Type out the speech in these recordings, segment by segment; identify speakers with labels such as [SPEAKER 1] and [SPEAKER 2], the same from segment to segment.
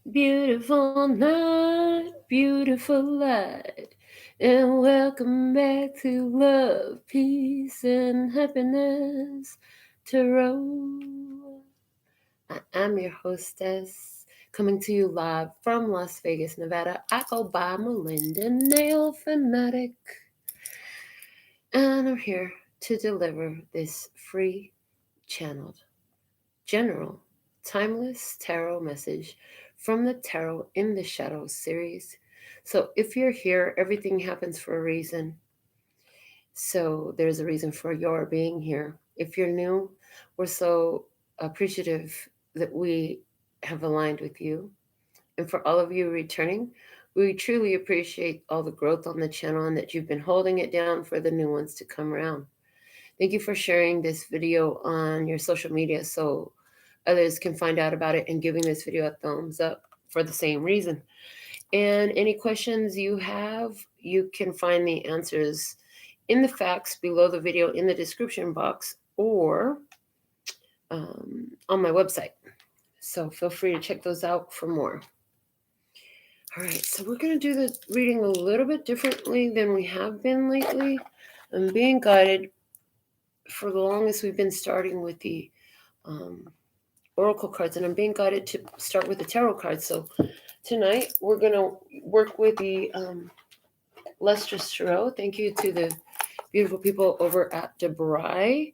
[SPEAKER 1] Beautiful night, beautiful light, and welcome back to Love, Peace, and Happiness Tarot. I'm your hostess, coming to you live from Las Vegas, Nevada. I go by Melinda NailFanatic, and I'm here to deliver this free, channeled, general, timeless tarot message from the Tarot in the Shadows series. So if you're here, everything happens for a reason. So there's a reason for your being here. If you're new, we're so appreciative that we have aligned with you. And for all of you returning, we truly appreciate all the growth on the channel and that you've been holding it down for the new ones to come around. Thank you for sharing this video on your social media so others can find out about it and giving this video a thumbs up for the same reason. And any questions you have, you can find the answers in the facts below the video in the description box or on my website. So feel free to check those out for more. All right, so we're going to do the reading a little bit differently than we have been lately. I'm being guided. For the longest, we've been starting with the oracle cards, and I'm being guided to start with the tarot cards. So tonight we're going to work with the Lustrous Tarot. Thank you to the beautiful people over at DeBry.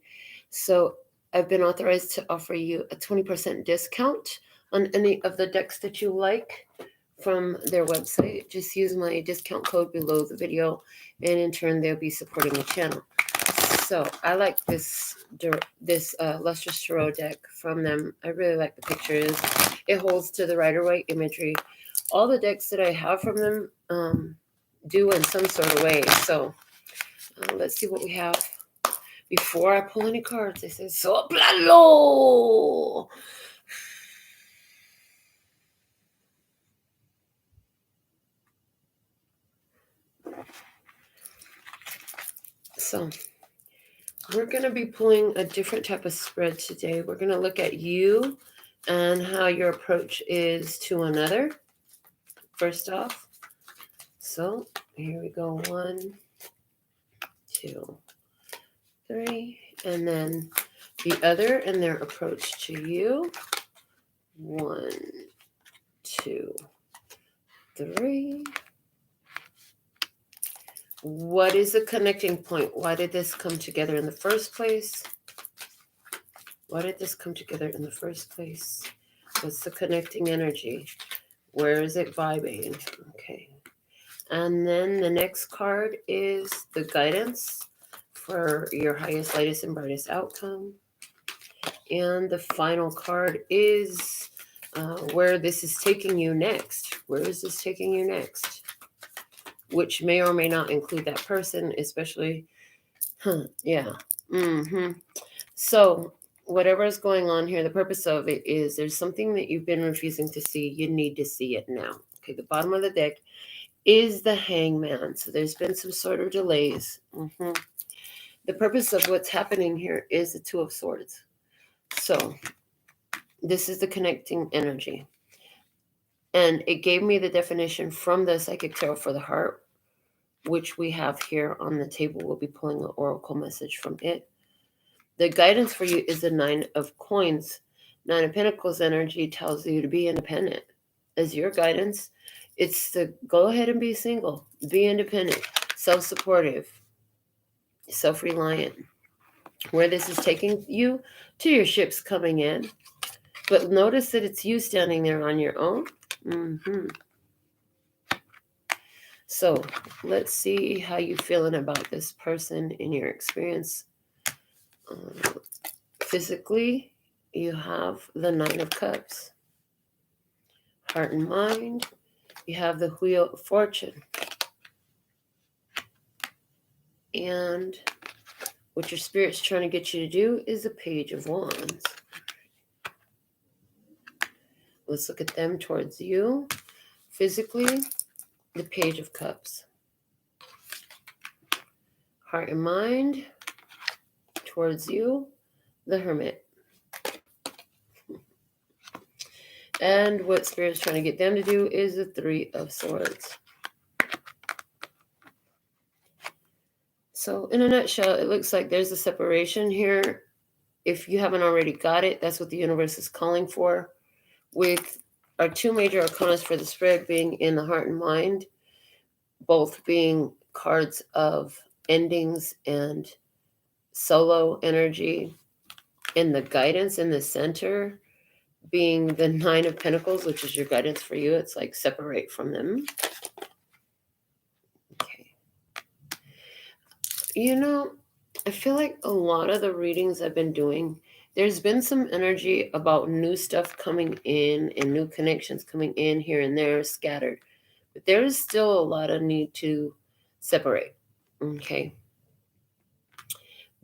[SPEAKER 1] So I've been authorized to offer you a 20% discount on any of the decks that you like from their website. Just use my discount code below the video, and in turn they'll be supporting the channel. So I like this Lustrous Tarot deck from them. I really like the pictures. It holds to the Rider-Waite imagery. All the decks that I have from them do in some sort of way. So let's see what we have. Before I pull any cards, I say, Soplalo! So we're going to be pulling a different type of spread today. We're going to look at you and how your approach is to another. First off, so here we go. 1, 2, 3, and then the other and their approach to you. 1, 2, 3. What is the connecting point? Why did this come together in the first place? Why did this come together in the first place? What's the connecting energy? Where is it vibing? Okay. And then the next card is the guidance for your highest, lightest, and brightest outcome. And the final card is where this is taking you next. Where is this taking you next? Which may or may not include that person, especially, yeah. So whatever is going on here, the purpose of it is there's something that you've been refusing to see. You need to see it now. Okay, the bottom of the deck is the Hangman. So there's been some sort of delays. The purpose of what's happening here is the Two of Swords. So this is the connecting energy. And it gave me the definition from the Psychic Tarot for the Heart, which we have here on the table. We'll be pulling an oracle message from it. The guidance for you is the 9 of Coins. 9 of Pentacles energy tells you to be independent. As your guidance, it's the go ahead and be single, be independent, self-supportive, self-reliant. Where this is taking you to your ships coming in. But notice that it's you standing there on your own. So let's see how you're feeling about this person in your experience. Physically, you have the 9 of Cups. Heart and mind, you have the Wheel of Fortune. And what your spirit's trying to get you to do is the Page of Wands. Let's look at them towards you. Physically, the Page of Cups. Heart and mind, towards you, the Hermit. And what Spirit's trying to get them to do is the Three of Swords. So in a nutshell, it looks like there's a separation here. If you haven't already got it, that's what the universe is calling for. With our two major arcanas for the spread being in the heart and mind, both being cards of endings and solo energy, and the guidance in the center being the Nine of Pentacles, which is your guidance for you. It's like separate from them. Okay. You know, I feel like a lot of the readings I've been doing, there's been some energy about new stuff coming in and new connections coming in here and there scattered. But there is still a lot of need to separate. Okay.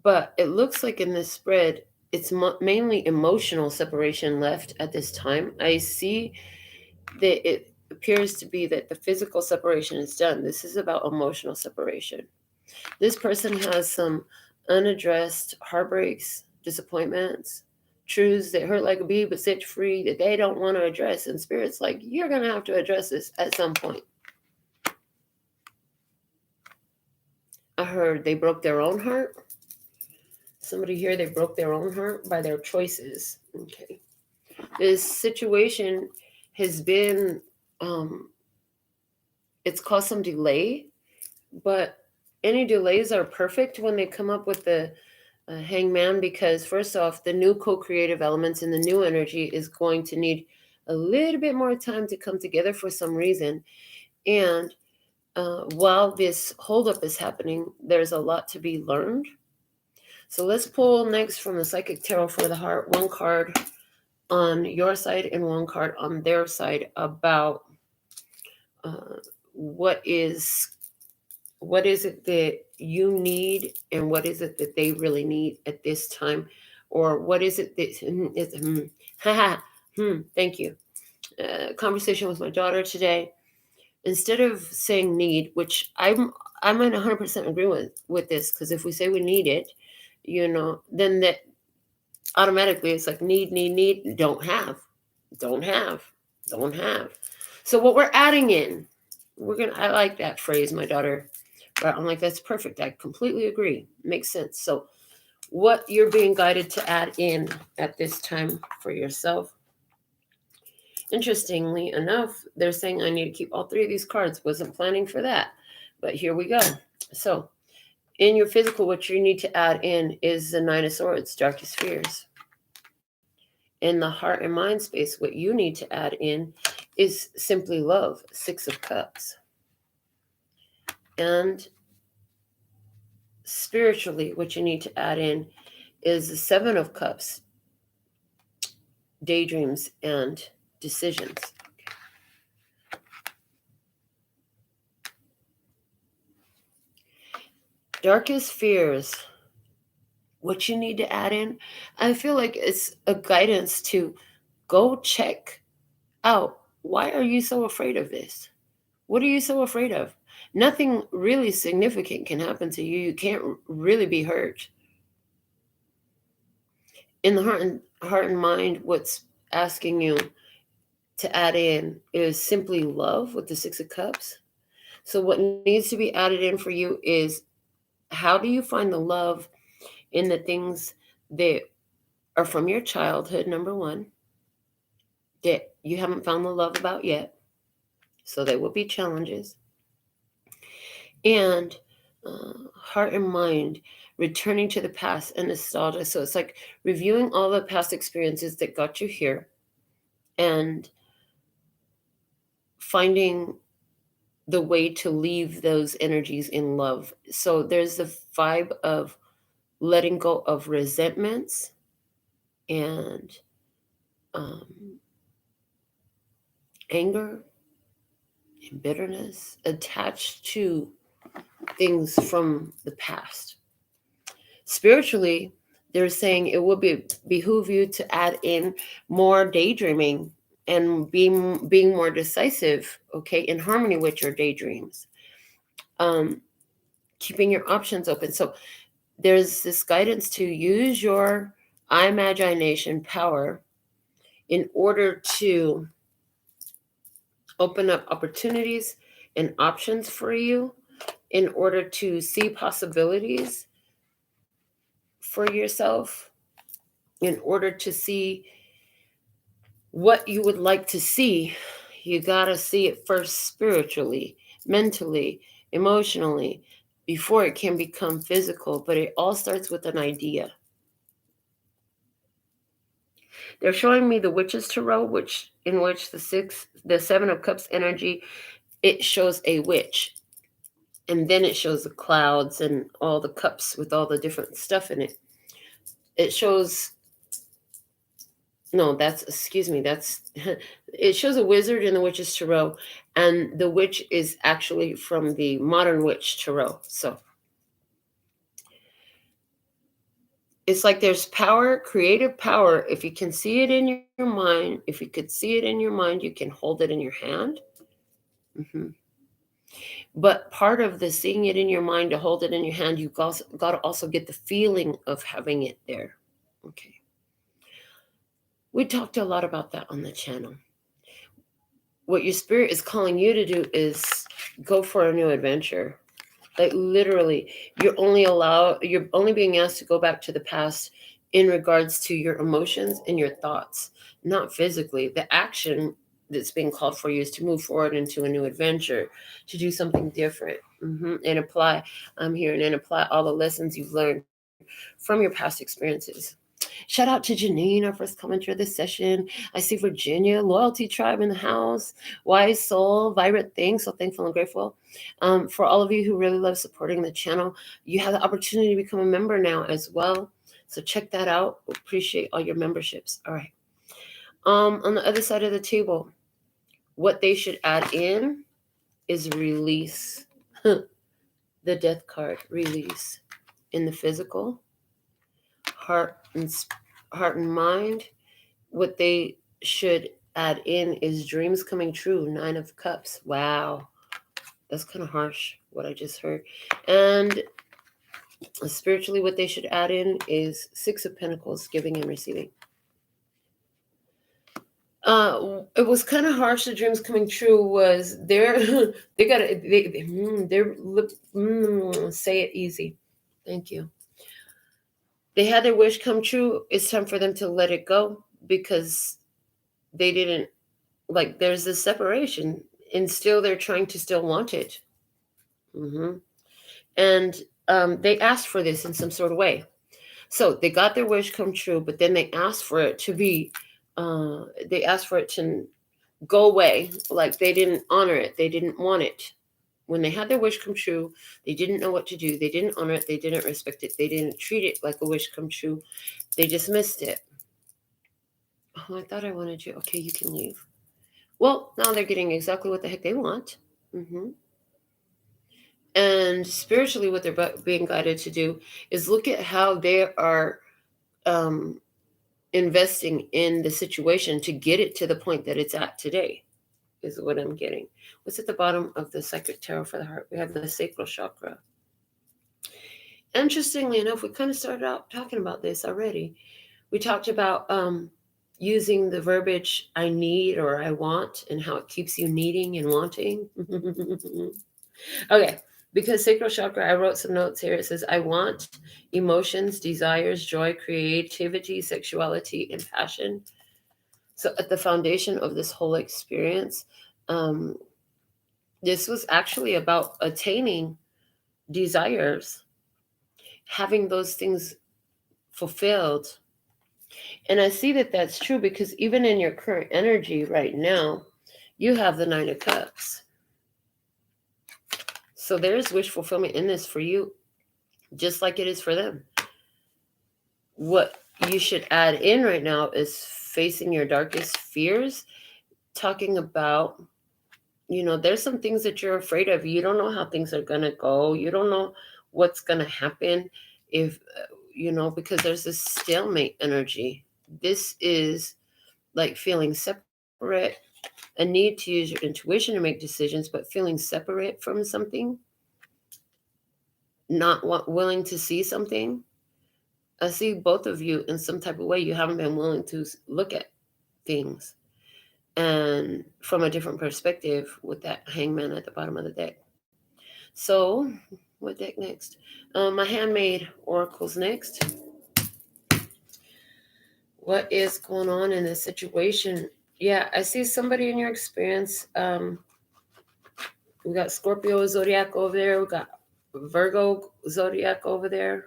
[SPEAKER 1] But it looks like in this spread, it's mainly emotional separation left at this time. I see that it appears to be that the physical separation is done. This is about emotional separation. This person has some unaddressed heartbreaks, disappointments, truths that hurt like a bee but set free that they don't want to address. And Spirit's like, you're going to have to address this at some point. I heard they broke their own heart. Somebody here, they broke their own heart by their choices. Okay. This situation has been, it's caused some delay, but any delays are perfect when they come up with the hangman, because first off, the new co-creative elements and the new energy is going to need a little bit more time to come together for some reason. And while this holdup is happening, there's a lot to be learned. So let's pull next from the Psychic Tarot for the Heart, one card on your side and one card on their side about what is it that you need and what is it that they really need at this time, or what is it that thank you. Conversation with my daughter today. Instead of saying need, which I'm in 100% agreement with this, because if we say we need it, then that automatically it's like need, don't have. So what we're adding in, I like that phrase, my daughter, but I'm like, that's perfect. I completely agree. Makes sense. So what you're being guided to add in at this time for yourself. Interestingly enough, they're saying I need to keep all three of these cards. Wasn't planning for that, but here we go. So in your physical, what you need to add in is the Nine of Swords, darkest fears. In the heart and mind space, what you need to add in is simply love, Six of Cups. And spiritually, what you need to add in is the Seven of Cups, daydreams and decisions. Darkest fears, what you need to add in, I feel like it's a guidance to go check out, why are you so afraid of this? What are you so afraid of? Nothing really significant can happen to you. You can't really be hurt. In the heart and mind, what's asking you to add in is simply love with the Six of Cups. So what needs to be added in for you is, how do you find the love in the things that are from your childhood, number one, that you haven't found the love about yet? So there will be challenges. And heart and mind, returning to the past and nostalgia. So it's like reviewing all the past experiences that got you here and finding the way to leave those energies in love. So there's the vibe of letting go of resentments and anger and bitterness attached to things from the past. Spiritually, they're saying it would behoove you to add in more daydreaming and being more decisive, okay, in harmony with your daydreams. Keeping your options open. So there's this guidance to use your imagination power in order to open up opportunities and options for you, in order to see possibilities for yourself, in order to see what you would like to see. You got to see it first spiritually, mentally, emotionally, before it can become physical. But it all starts with an idea. They're showing me the Witch's Tarot, in which the Seven of Cups energy, it shows a witch. And then it shows the clouds and all the cups with all the different stuff in it. It shows, no, that's, excuse me, that's, it shows a wizard in the Witch's Tarot. And the witch is actually from the Modern Witch Tarot. So it's like there's power, creative power. If you can see it in your mind, if you could see it in your mind, you can hold it in your hand. But part of the seeing it in your mind, to hold it in your hand, you've got to also get the feeling of having it there. Okay. We talked a lot about that on the channel. What your spirit is calling you to do is go for a new adventure. Like literally, you're only being asked to go back to the past in regards to your emotions and your thoughts, not physically. The action that's being called for you is to move forward into a new adventure, to do something different, and apply. I'm hearing and apply all the lessons you've learned from your past experiences. Shout out to Janine, our first commenter of this session. I see Virginia, Loyalty Tribe in the house, Wise Soul, Vibrant Things. So thankful and grateful. For all of you who really love supporting the channel, you have the opportunity to become a member now as well. So check that out. Appreciate all your memberships. All right. On the other side of the table, what they should add in is release. The Death card, release. In the physical, heart and mind, what they should add in is dreams coming true. 9 of Cups. Wow. That's kind of harsh, what I just heard. And spiritually, what they should add in is 6 of Pentacles, giving and receiving. It was kind of harsh. The dreams coming true was say it easy. Thank you. They had their wish come true. It's time for them to let it go, because they didn't, like, there's this separation, and still they're trying to still want it. And they asked for this in some sort of way. So they got their wish come true, but then they asked for it to be, they asked for it to go away. Like they didn't honor it. They didn't want it. When they had their wish come true, they didn't know what to do. They didn't honor it. They didn't respect it. They didn't treat it like a wish come true. They dismissed it. Oh, I thought I wanted you. Okay, you can leave. Well, now they're getting exactly what the heck they want. And spiritually, what they're being guided to do is look at how they are investing in the situation to get it to the point that it's at today, is what I'm getting. What's at the bottom of the Sacred Tarot for the heart? We have the Sacral Chakra. Interestingly enough, we kind of started out talking about this already. We talked about using the verbiage I need or I want, and how it keeps you needing and wanting. Okay, because Sacral Chakra, I wrote some notes here. It says, I want emotions, desires, joy, creativity, sexuality, and passion. So at the foundation of this whole experience, this was actually about attaining desires, having those things fulfilled. And I see that that's true, because even in your current energy right now, you have the 9 of Cups. So there's wish fulfillment in this for you, just like it is for them. What you should add in right now is facing your darkest fears, talking about, there's some things that you're afraid of. You don't know how things are going to go. You don't know what's going to happen if, because there's this stalemate energy. This is like feeling separate, a need to use your intuition to make decisions, but feeling separate from something, not willing to see something. I see both of you in some type of way you haven't been willing to look at. things, and from a different perspective with that hangman at the bottom of the deck. So, what deck next? My handmade oracles next. What is going on in this situation? Yeah, I see somebody in your experience. We got Scorpio zodiac over there. We got Virgo zodiac over there.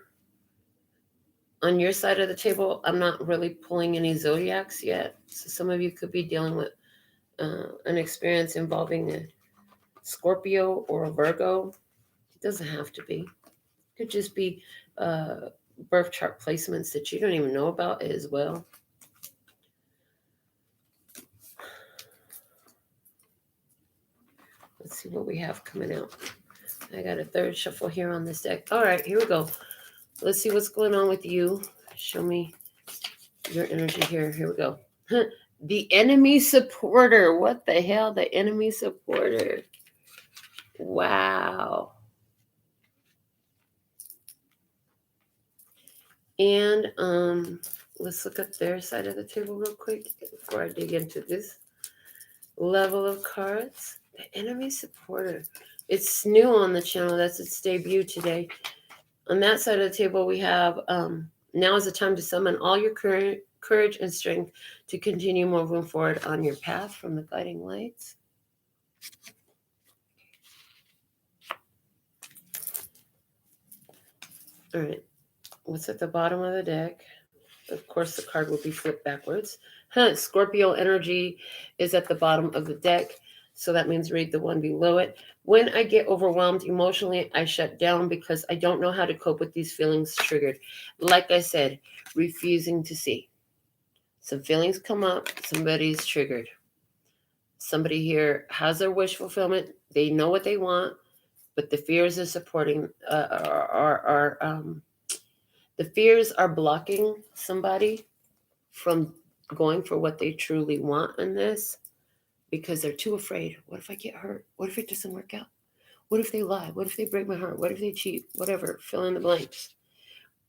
[SPEAKER 1] On your side of the table, I'm not really pulling any zodiacs yet. So some of you could be dealing with an experience involving a Scorpio or a Virgo. It doesn't have to be. It could just be birth chart placements that you don't even know about as well. Let's see what we have coming out. I got a third shuffle here on this deck. All right, here we go. Let's see what's going on with you. Show me your energy here. Here we go. The enemy supporter. What the hell? The enemy supporter. Wow. And let's look at their side of the table real quick before I dig into this level of cards. The enemy supporter. It's new on the channel. That's its debut today. On that side of the table, we have now is the time to summon all your courage and strength to continue moving forward on your path from the guiding lights. All right. What's at the bottom of the deck? Of course, the card will be flipped backwards. Scorpio energy is at the bottom of the deck. So that means read the one below it. When I get overwhelmed emotionally, I shut down because I don't know how to cope with these feelings triggered. Like I said, refusing to see. Some feelings come up, somebody's triggered. Somebody here has their wish fulfillment. They know what they want, but the fears are supporting, the fears are blocking somebody from going for what they truly want in this. Because they're too afraid. What if I get hurt? What if it doesn't work out? What if they lie? What if they break my heart? What if they cheat? Whatever, fill in the blanks.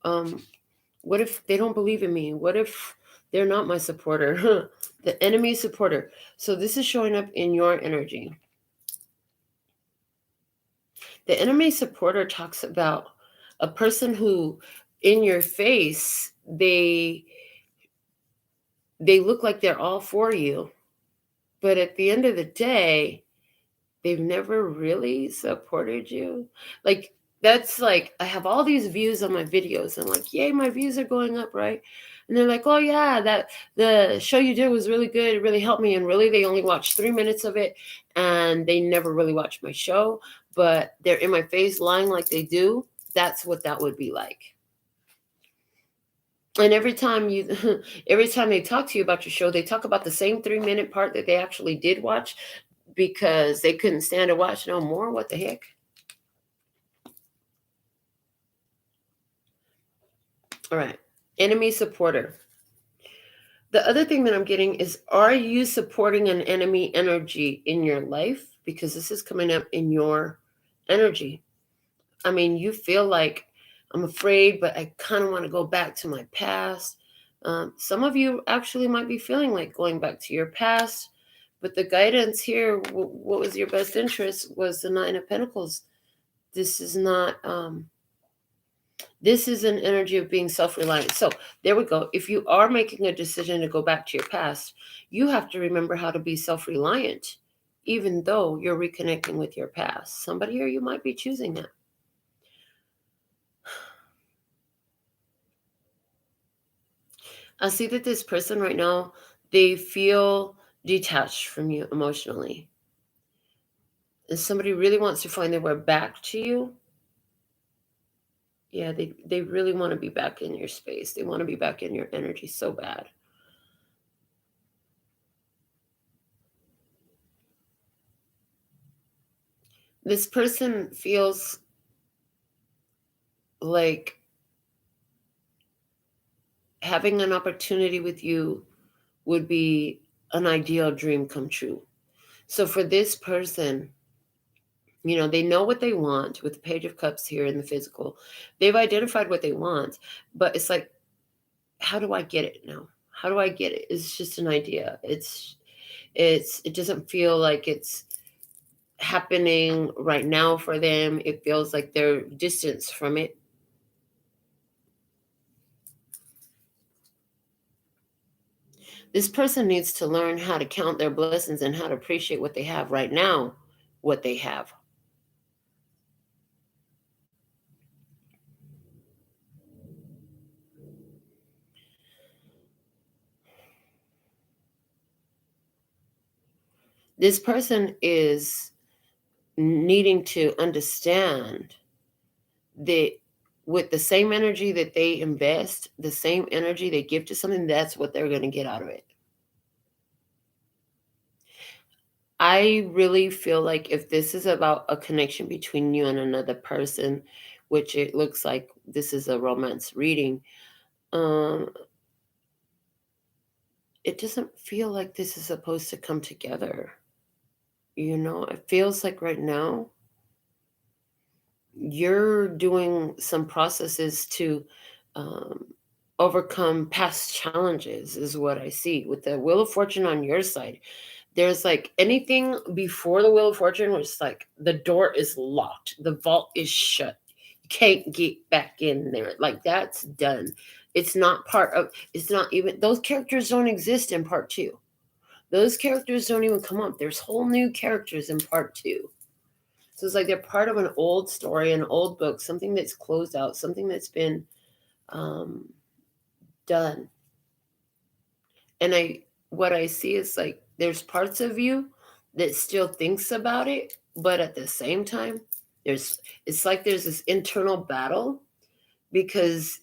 [SPEAKER 1] What if they don't believe in me? What if they're not my supporter? The enemy supporter. So this is showing up in your energy. The enemy supporter talks about a person who, in your face, they look like they're all for you. But at the end of the day, they've never really supported you. Like, that's like, I have all these views on my videos. I'm like, yay, my views are going up, right? And they're like, oh, yeah, that the show you did was really good. It really helped me. And really, they only watched 3 minutes of it. And they never really watched my show. But they're in my face lying like they do. That's what that would be like. And every time they talk to you about your show, they talk about the same 3-minute part that they actually did watch because they couldn't stand to watch no more. What the heck? All right. Enemy supporter. The other thing that I'm getting is, are you supporting an enemy energy in your life? Because this is coming up in your energy. I mean, you feel like, I'm afraid, but I kind of want to go back to my past. Some of you actually might be feeling like going back to your past, but the guidance here, what was your best interest, was the 9 of Pentacles. This is not, this is an energy of being self-reliant. So there we go. If you are making a decision to go back to your past, you have to remember how to be self-reliant, even though you're reconnecting with your past. Somebody here, you might be choosing that. I see that this person right now, they feel detached from you emotionally. And somebody really wants to find their way back to you. Yeah, they really want to be back in your space. They want to be back in your energy so bad. This person feels like having an opportunity with you would be an ideal dream come true. So for this person, they know what they want with the Page of Cups here in the physical. They've identified what they want, but it's like, how do I get it now? how do I get it? It's just an idea. It doesn't feel like it's happening right now for them. It feels like they're distanced from it. This person needs to learn how to count their blessings and how to appreciate what they have right now, what they have. This person is needing to understand that with the same energy that they invest, the same energy they give to something, that's what they're going to get out of it. I really feel like if this is about a connection between you and another person, which it looks like this is a romance reading, it doesn't feel like this is supposed to come together. It feels like right now you're doing some processes to overcome past challenges, is what I see with the Wheel of Fortune on your side. There's like anything before the Wheel of Fortune where it's like the door is locked, the vault is shut, you can't get back in there. Like that's done. It's not even, those characters don't exist in part 2. Those characters don't even come up. There's whole new characters in part 2. So it's like they're part of an old story, an old book, something that's closed out, something that's been done. And what I see is like there's parts of you that still thinks about it, but at the same time, it's like there's this internal battle because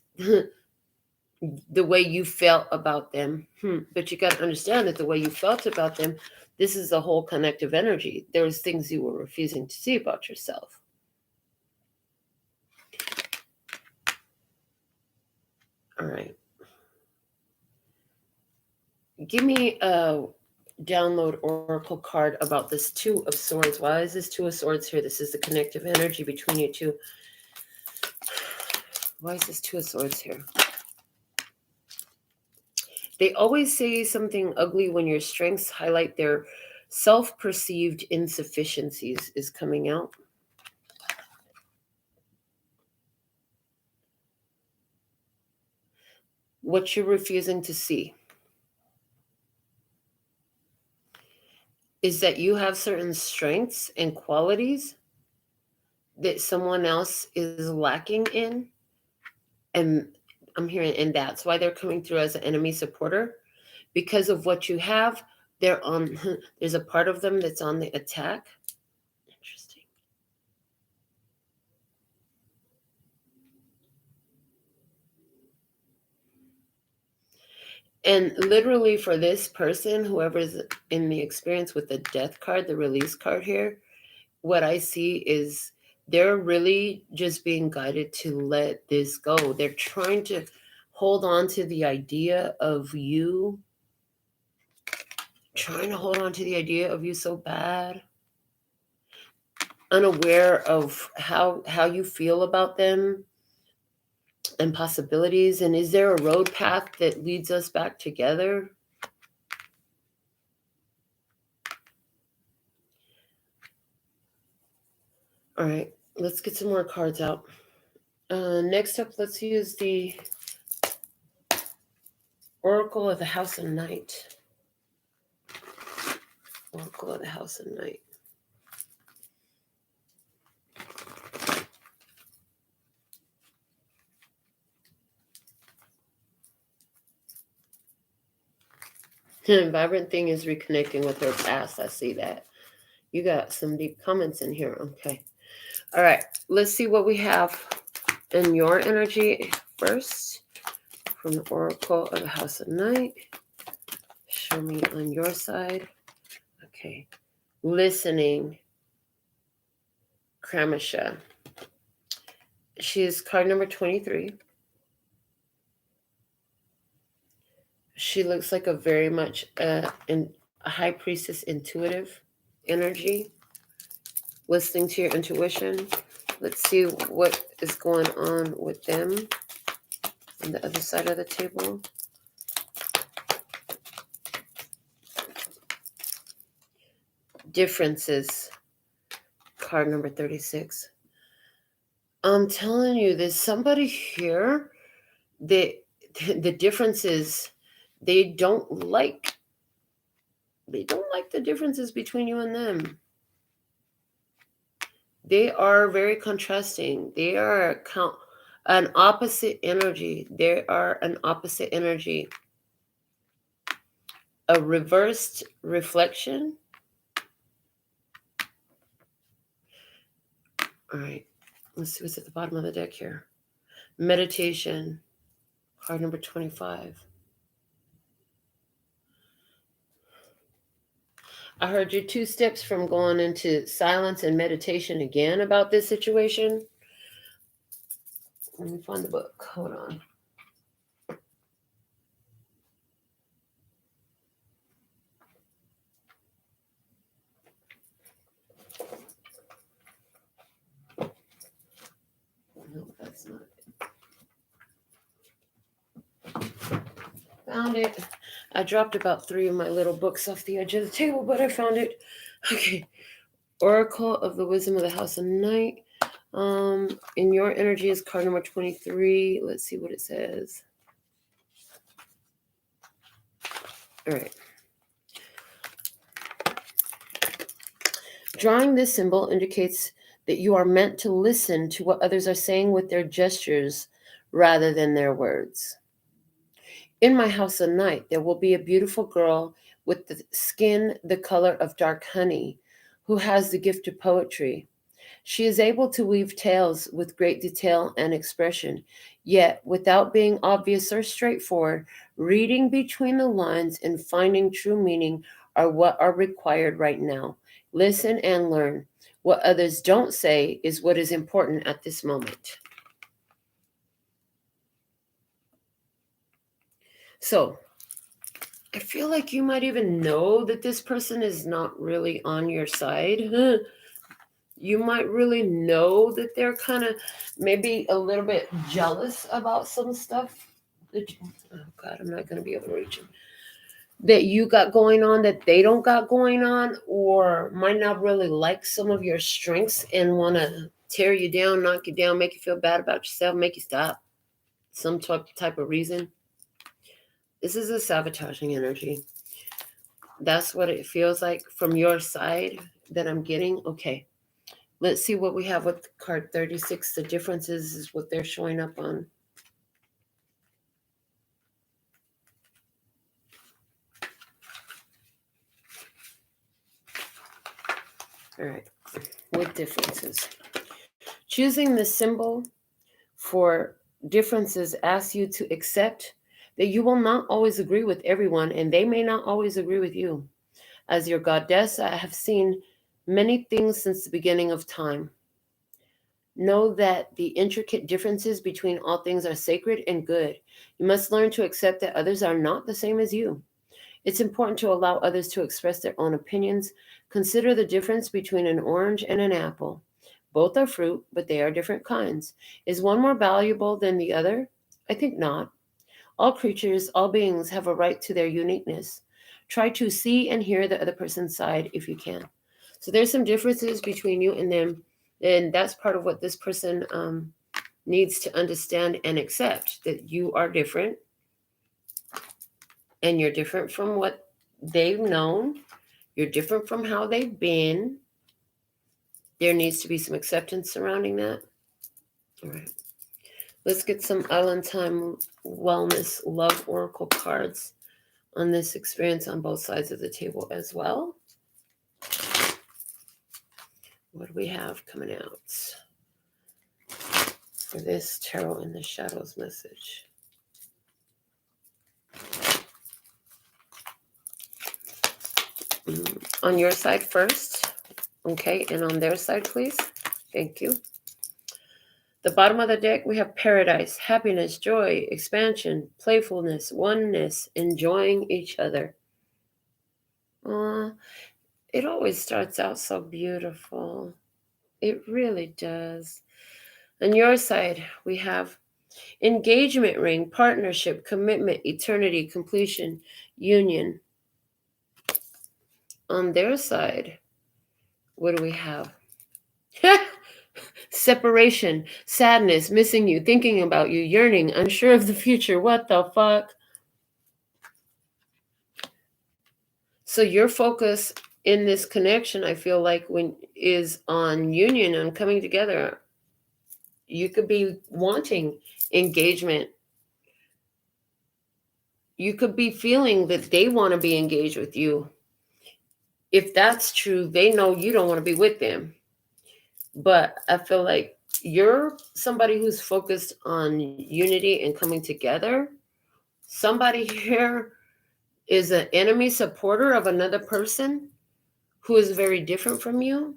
[SPEAKER 1] the way you felt about them. But you got to understand that the way you felt about them, this is a whole connective energy. There's things you were refusing to see about yourself. All right. Give me a download oracle card about this 2 of Swords. Why is this 2 of Swords here? This is the connective energy between you two. Why is this 2 of Swords here? They always say something ugly when your strengths highlight their self-perceived insufficiencies is coming out. What you're refusing to see is that you have certain strengths and qualities that someone else is lacking in. And I'm hearing, and that's why they're coming through as an enemy supporter. Because of what you have, there's a part of them that's on the attack. Interesting. And literally for this person, whoever's in the experience with the death card, the release card here, what I see is they're really just being guided to let this go. They're trying to hold on to the idea of you, so bad, unaware of how you feel about them and possibilities. And is there a road path that leads us back together? All right, let's get some more cards out. Next up, let's use the Oracle of the House of Night. Oracle of the House of Night. Vibrant thing is reconnecting with her past. I see that. You got some deep comments in here. Okay. All right. Let's see what we have in your energy first from the Oracle of the House of Night. Show me on your side. Okay. Listening. Kramisha. She is card number 23. She looks like a very much a high priestess intuitive energy. Listening to your intuition. Let's see what is going on with them on the other side of the table. differences. Card number 36. I'm telling you, there's somebody here that the differences, they don't like the differences between you and them. They are very contrasting. They are an opposite energy. They are an opposite energy. A reversed reflection. All right. Let's see what's at the bottom of the deck here. Meditation. Card number 25. I heard you're 2 steps from going into silence and meditation again about this situation. Let me find the book. Hold on. No, that's not it. Found it. I dropped about 3 of my little books off the edge of the table, but I found it. Okay. Oracle of the Wisdom of the House of Night. In your energy is card number 23. Let's see what it says. All right. Drawing this symbol indicates that you are meant to listen to what others are saying with their gestures rather than their words. In my house of night, there will be a beautiful girl with the skin the color of dark honey who has the gift of poetry. She is able to weave tales with great detail and expression, yet without being obvious or straightforward. Reading between the lines and finding true meaning are what are required right now. Listen and learn. What others don't say is what is important at this moment. So, I feel like you might even know that this person is not really on your side. You might really know that they're kind of maybe a little bit jealous about some stuff. Oh, God, I'm not going to be able to reach him. That you got going on that they don't got going on, or might not really like some of your strengths and want to tear you down, knock you down, make you feel bad about yourself, make you stop. Some type of reason. This is a sabotaging energy. That's what it feels like from your side that I'm getting. Okay. Let's see what we have with card 36. The differences is what they're showing up on. All right. What differences? Choosing the symbol for differences asks you to accept that you will not always agree with everyone, and they may not always agree with you. As your goddess, I have seen many things since the beginning of time. Know that the intricate differences between all things are sacred and good. You must learn to accept that others are not the same as you. It's important to allow others to express their own opinions. Consider the difference between an orange and an apple. Both are fruit, but they are different kinds. Is one more valuable than the other? I think not. All creatures, all beings have a right to their uniqueness. Try to see and hear the other person's side if you can. So there's some differences between you and them, and that's part of what this person needs to understand and accept, that you are different, and you're different from what they've known. You're different from how they've been. There needs to be some acceptance surrounding that. All right. Let's get some Island Time Wellness Love Oracle cards on this experience on both sides of the table as well. What do we have coming out for this Tarot in the Shadows message? On your side first, okay, and on their side, please. Thank you. The bottom of the deck, we have paradise, happiness, joy, expansion, playfulness, oneness, enjoying each other. It always starts out so beautiful. It really does. On your side, we have engagement ring, partnership, commitment, eternity, completion, union. On their side, What do we have? Separation, sadness, missing you, thinking about you, yearning, unsure of the future. What the fuck? So your focus in this connection, I feel like, is on union and coming together. You could be wanting engagement. You could be feeling that they want to be engaged with you. If that's true, they know you don't want to be with them. But I feel like you're somebody who's focused on unity and coming together. Somebody here is an enemy supporter of another person who is very different from you.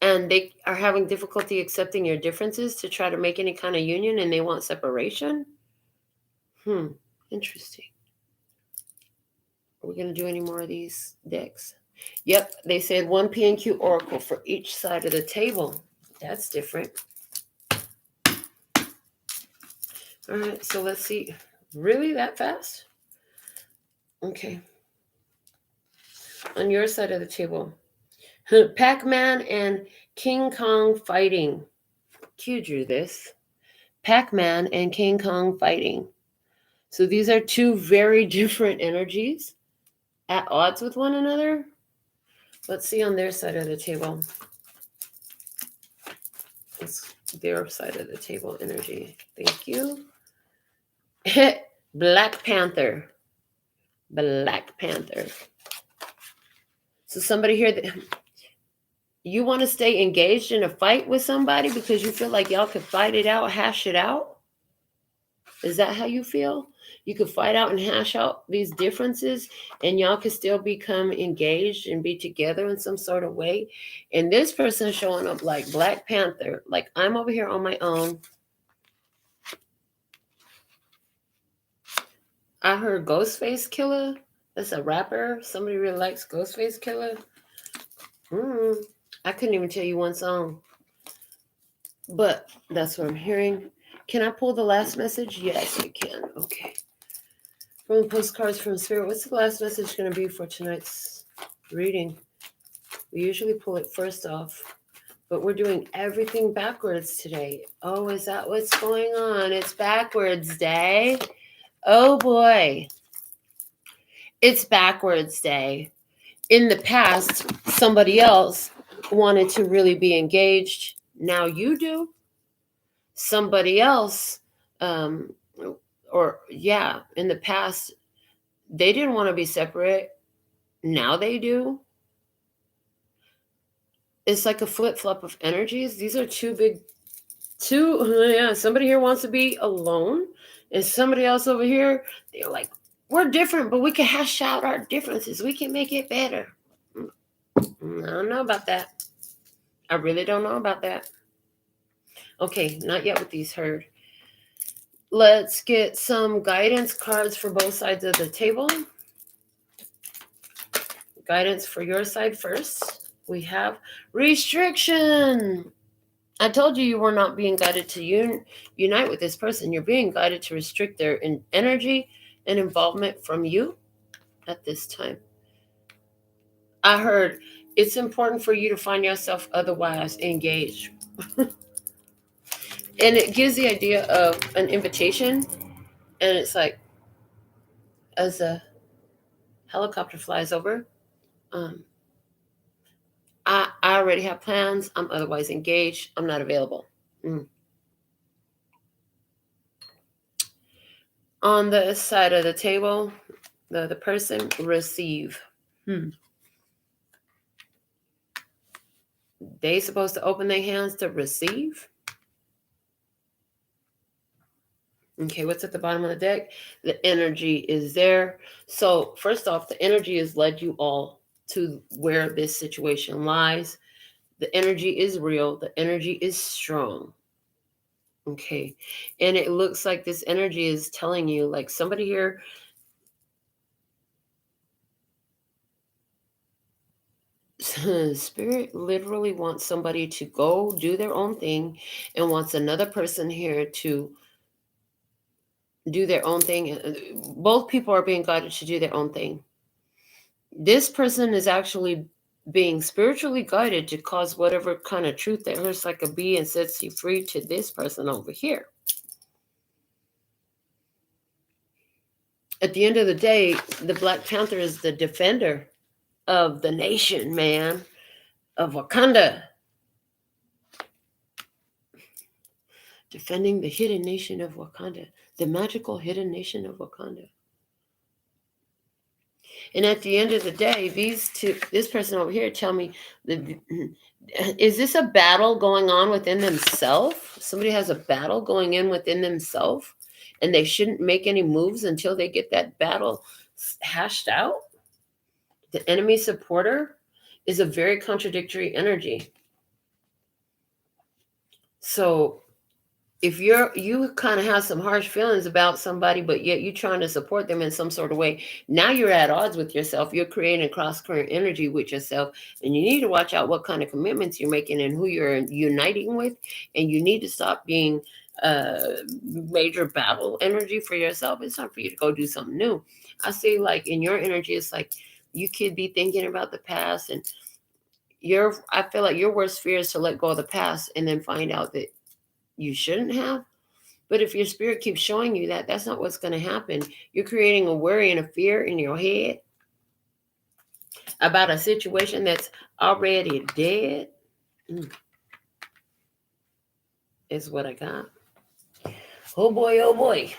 [SPEAKER 1] And they are having difficulty accepting your differences to try to make any kind of union, and they want separation. Interesting. Are we going to do any more of these decks? Yep, they said 1 PNQ oracle for each side of the table. That's different. All right, so let's see. Really that fast? Okay. On your side of the table, Pac-Man and King Kong fighting. Q drew this. Pac-Man and King Kong fighting. So these are two very different energies at odds with one another. Let's see on their side of the table. It's their side of the table energy. Thank you. Black Panther. Black Panther. So somebody here that you want to stay engaged in a fight with somebody because you feel like y'all could fight it out, hash it out. Is that how you feel? You could fight out and hash out these differences and y'all could still become engaged and be together in some sort of way. And this person showing up like Black Panther, like I'm over here on my own. I heard Ghostface Killer. That's a rapper. Somebody really likes Ghostface Killer. I couldn't even tell you one song. But that's what I'm hearing. Can I pull the last message? Yes, I can. Okay. From the postcards from Spirit, what's the last message going to be for tonight's reading? We usually pull it first off, but we're doing everything backwards today. Oh, is that what's going on? It's backwards day. Oh, boy. It's backwards day. In the past, somebody else wanted to really be engaged. Now you do. Somebody else, in the past, they didn't want to be separate. Now they do. It's like a flip-flop of energies. These are somebody here wants to be alone, and somebody else over here, they're like, we're different, but we can hash out our differences. We can make it better. I don't know about that. I really don't know about that. Okay, not yet with these heard. Let's get some guidance cards for both sides of the table. Guidance for your side first. We have restriction. I told you were not being guided to unite with this person. You're being guided to restrict their energy and involvement from you at this time. I heard it's important for you to find yourself otherwise engaged. And it gives the idea of an invitation. And it's like, as a helicopter flies over, I already have plans. I'm otherwise engaged. I'm not available. On the side of the table, the person receive. They supposed to open their hands to receive. Okay, what's at the bottom of the deck? The energy is there. So first off, the energy has led you all to where this situation lies. The energy is real. The energy is strong. Okay. And it looks like this energy is telling you, like somebody here, Spirit literally wants somebody to go do their own thing and wants another person here to do their own thing. Both people are being guided to do their own thing. This person is actually being spiritually guided to cause whatever kind of truth that hurts like a bee and sets you free to this person over here. At the end of the day, the Black Panther is the defender of the nation, man, of Wakanda. Defending the hidden nation of Wakanda, the magical hidden nation of Wakanda. And at the end of the day, this person over here tell me, is this a battle going on within themselves? Somebody has a battle going in within themselves, and they shouldn't make any moves until they get that battle hashed out? The enemy supporter is a very contradictory energy. So if you kind of have some harsh feelings about somebody, but yet you're trying to support them in some sort of way, now you're at odds with yourself. You're creating a cross-current energy with yourself, and you need to watch out what kind of commitments you're making and who you're uniting with, and you need to stop being major battle energy for yourself. It's time for you to go do something new. I see, like, in your energy, it's like you could be thinking about the past, and I feel like your worst fear is to let go of the past and then find out that you shouldn't have. But if your spirit keeps showing you that, that's not what's going to happen. You're creating a worry and a fear in your head about a situation that's already dead. Is what I got. Oh boy, oh boy.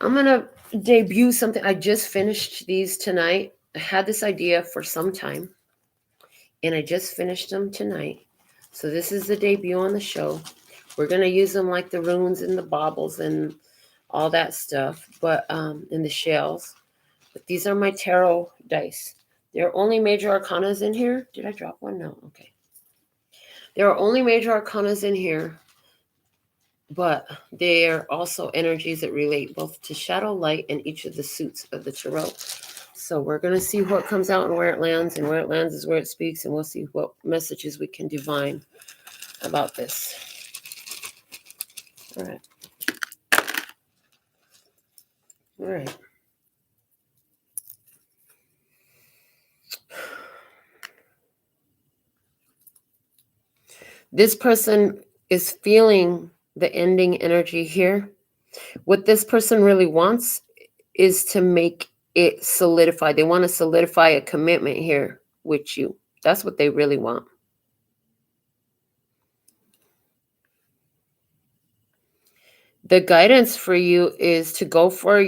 [SPEAKER 1] I'm going to debut something. I just finished these tonight. I had this idea for some time, and I just finished them tonight. So this is the debut on the show. We're going to use them like the runes and the baubles and all that stuff, but in the shells. But these are my tarot dice. There are only major arcanas in here. Did I drop one? No. Okay. There are only major arcanas in here, but they are also energies that relate both to shadow, light, and each of the suits of the tarot. So we're going to see what comes out and where it lands, and where it lands is where it speaks, and we'll see what messages we can divine about this. All right. All right. This person is feeling the ending energy here. What this person really wants is to make it solidify. They want to solidify a commitment here with you. That's what they really want. The guidance for you is to go for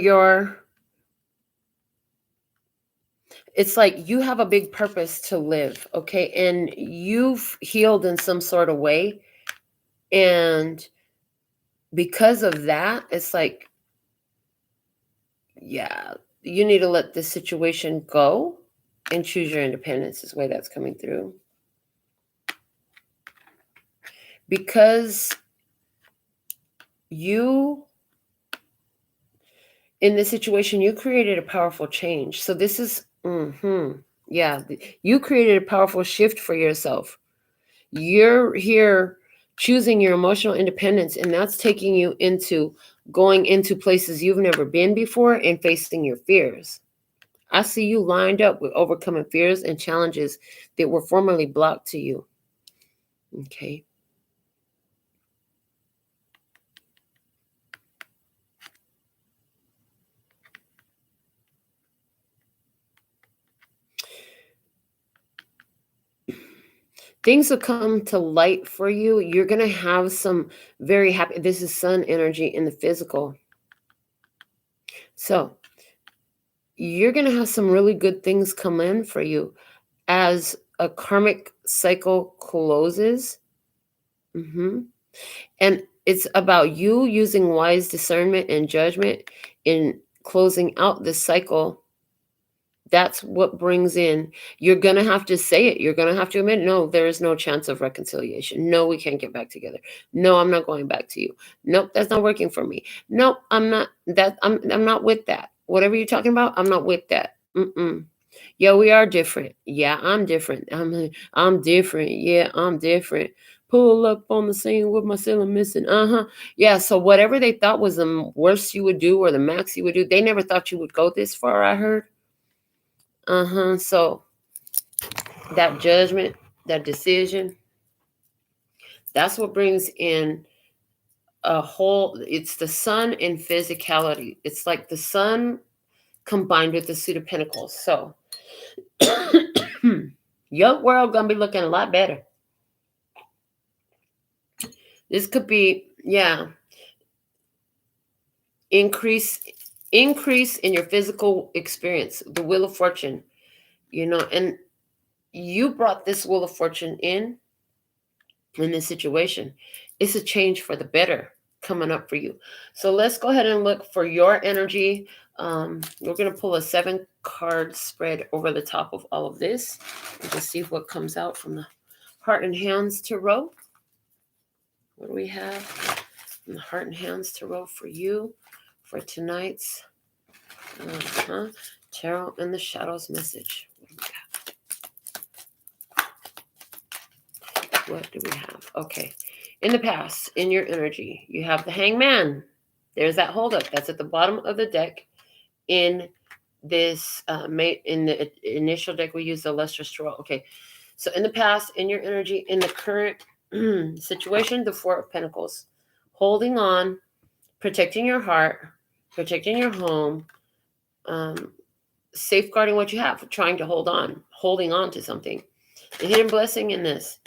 [SPEAKER 1] it's like you have a big purpose to live, okay? And you've healed in some sort of way. And because of that, it's like, yeah, you need to let this situation go and choose your independence is the way that's coming through. Because you, in this situation, you created a powerful change. So this is, yeah, you created a powerful shift for yourself. You're here choosing your emotional independence, and that's taking you into going into places you've never been before and facing your fears. I see you lined up with overcoming fears and challenges that were formerly blocked to you. Okay. Things will come to light for you. You're going to have some very happy, this is sun energy in the physical. So you're going to have some really good things come in for you as a karmic cycle closes. And it's about you using wise discernment and judgment in closing out this cycle. That's what brings in, you're going to have to say it. You're going to have to admit, no, there is no chance of reconciliation. No, we can't get back together. No, I'm not going back to you. Nope, that's not working for me. Nope, I'm not with that. Whatever you're talking about, I'm not with that. Yeah, we are different. Yeah, I'm different. I'm different. Yeah, I'm different. Pull up on the scene with my ceiling missing. Yeah, so whatever they thought was the worst you would do or the max you would do, they never thought you would go this far, I heard. So that judgment, that decision. That's what brings in a whole, it's the sun in physicality. It's like the sun combined with the Suit of Pentacles. So your world gonna be looking a lot better. This could be, yeah, increase in your physical experience, the Wheel of Fortune, and you brought this Wheel of Fortune in this situation. It's a change for the better coming up for you. So let's go ahead and look for your energy. We're going to pull a 7-card spread over the top of all of this and just see what comes out from the Heart and Hands Tarot. What do we have from the Heart and Hands Tarot for you for tonight's Tarot and the Shadows message? What do we have? Okay. In the past, in your energy, you have the Hangman. There's that holdup. That's at the bottom of the deck. In this, in the initial deck, we use the Lustrous Tarot. Okay. So in the past, in your energy, in the current situation, the Four of Pentacles. Holding on, protecting your heart, protecting your home, safeguarding what you have, trying to holding on to something. The hidden blessing in this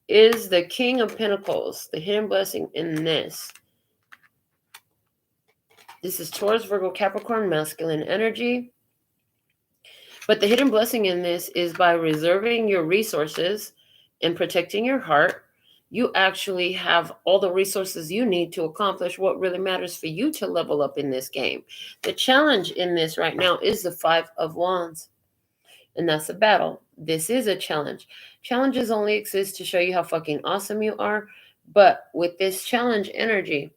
[SPEAKER 1] is the King of Pentacles. The hidden blessing in this. This is Taurus, Virgo, Capricorn, masculine energy. But the hidden blessing in this is by reserving your resources and protecting your heart, you actually have all the resources you need to accomplish what really matters for you to level up in this game. The challenge in this right now is the Five of Wands. And that's a battle. This is a challenge. Challenges only exist to show you how fucking awesome you are. But with this challenge energy,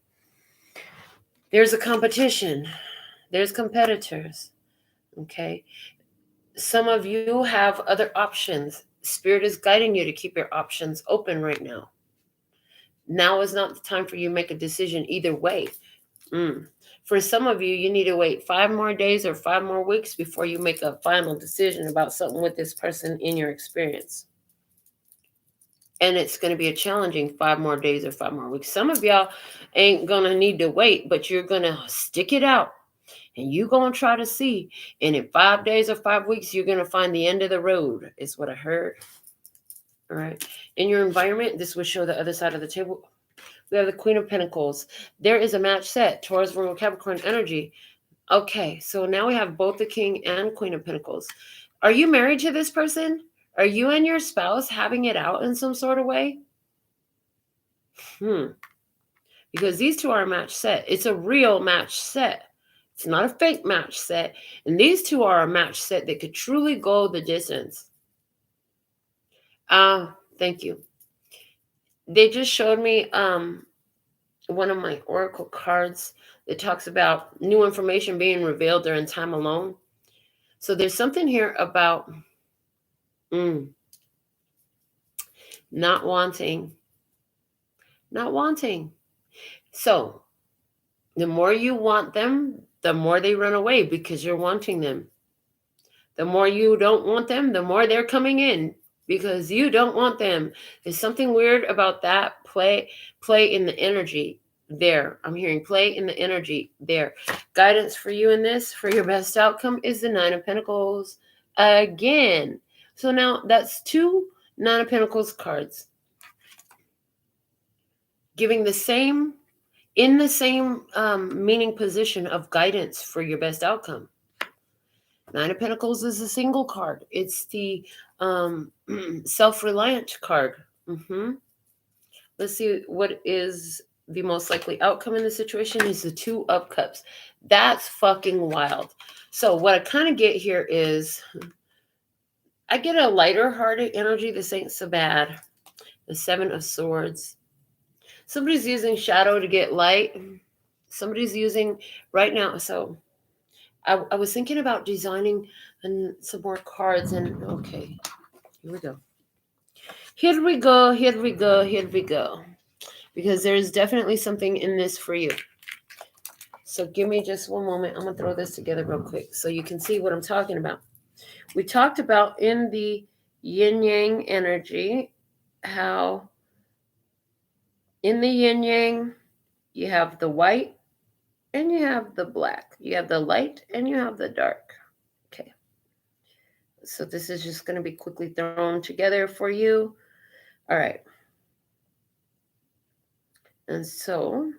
[SPEAKER 1] there's a competition. There's competitors. Okay. Some of you have other options. Spirit is guiding you to keep your options open right now. Now is not the time for you to make a decision either way. For some of you, you need to wait 5 more days or 5 more weeks before you make a final decision about something with this person in your experience. And it's going to be a challenging 5 more days or 5 more weeks. Some of y'all ain't going to need to wait, but you're going to stick it out. And you're going to try to see. And in 5 days or 5 weeks, you're going to find the end of the road, is what I heard. All right. In your environment, this will show the other side of the table. We have the Queen of Pentacles. There is a match set. Taurus, Virgo, Capricorn energy. Okay, so now we have both the King and Queen of Pentacles. Are you married to this person? Are you and your spouse having it out in some sort of way? Because these two are a match set. It's a real match set. It's not a fake match set. And these two are a match set that could truly go the distance. Thank you. They just showed me one of my oracle cards that talks about new information being revealed during time alone. So there's something here about not wanting. So the more you want them, the more they run away because you're wanting them. The more you don't want them, the more they're coming in because you don't want them. There's something weird about that. Play in the energy there. I'm hearing play in the energy there. Guidance for you in this, for your best outcome, is the Nine of Pentacles again. So now that's 2 Nine of Pentacles cards. Giving the same, in the same meaning position of guidance for your best outcome. Nine of Pentacles is a single card. It's the self-reliant card. Let's see what is the most likely outcome in the situation is the Two of Cups. That's fucking wild. So what I kind of get here is I get a lighter hearted energy. This ain't so bad. The Seven of Swords. Somebody's using shadow to get light. Somebody's using right now. So I was thinking about designing some more cards. And okay, here we go. Here we go. Because there's definitely something in this for you. So give me just one moment. I'm going to throw this together real quick so you can see what I'm talking about. We talked about in the yin-yang energy, how in the yin-yang you have the white and you have the black. You have the light and you have the dark. Okay. So this is just going to be quickly thrown together for you. All right. And so,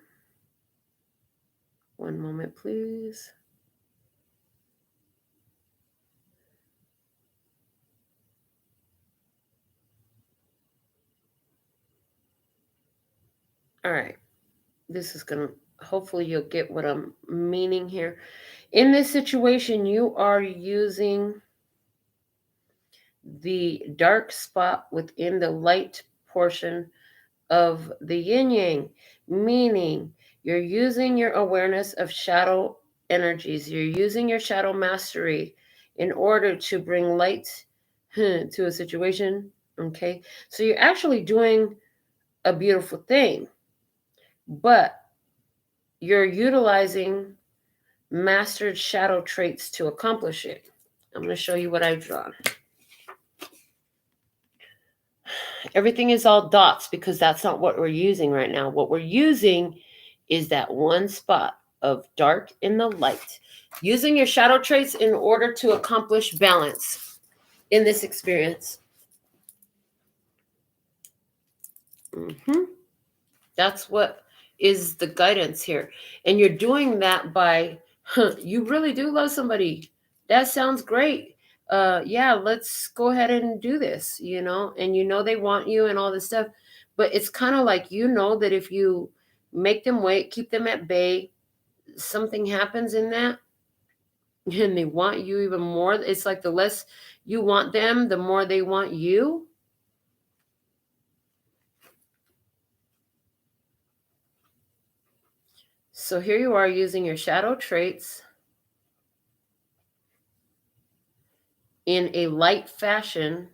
[SPEAKER 1] one moment, please. All right. This is going to, hopefully you'll get what I'm meaning here. In this situation, you are using the dark spot within the light portion of the yin-yang, meaning you're using your awareness of shadow energies. You're using your shadow mastery in order to bring light to a situation, okay? So you're actually doing a beautiful thing, but you're utilizing mastered shadow traits to accomplish it. I'm going to show you what I've drawn. Everything is all dots because that's not what we're using right now. What we're using is that one spot of dark in the light. Using your shadow traits in order to accomplish balance in this experience. That's what is the guidance here. And you're doing that by, you really do love somebody. That sounds great. Yeah, let's go ahead and do this, you know, and you know they want you and all this stuff. But it's kind of like, you know, that if you make them wait, keep them at bay, something happens in that and they want you even more. It's like the less you want them, the more they want you. So here you are using your shadow traits in a light fashion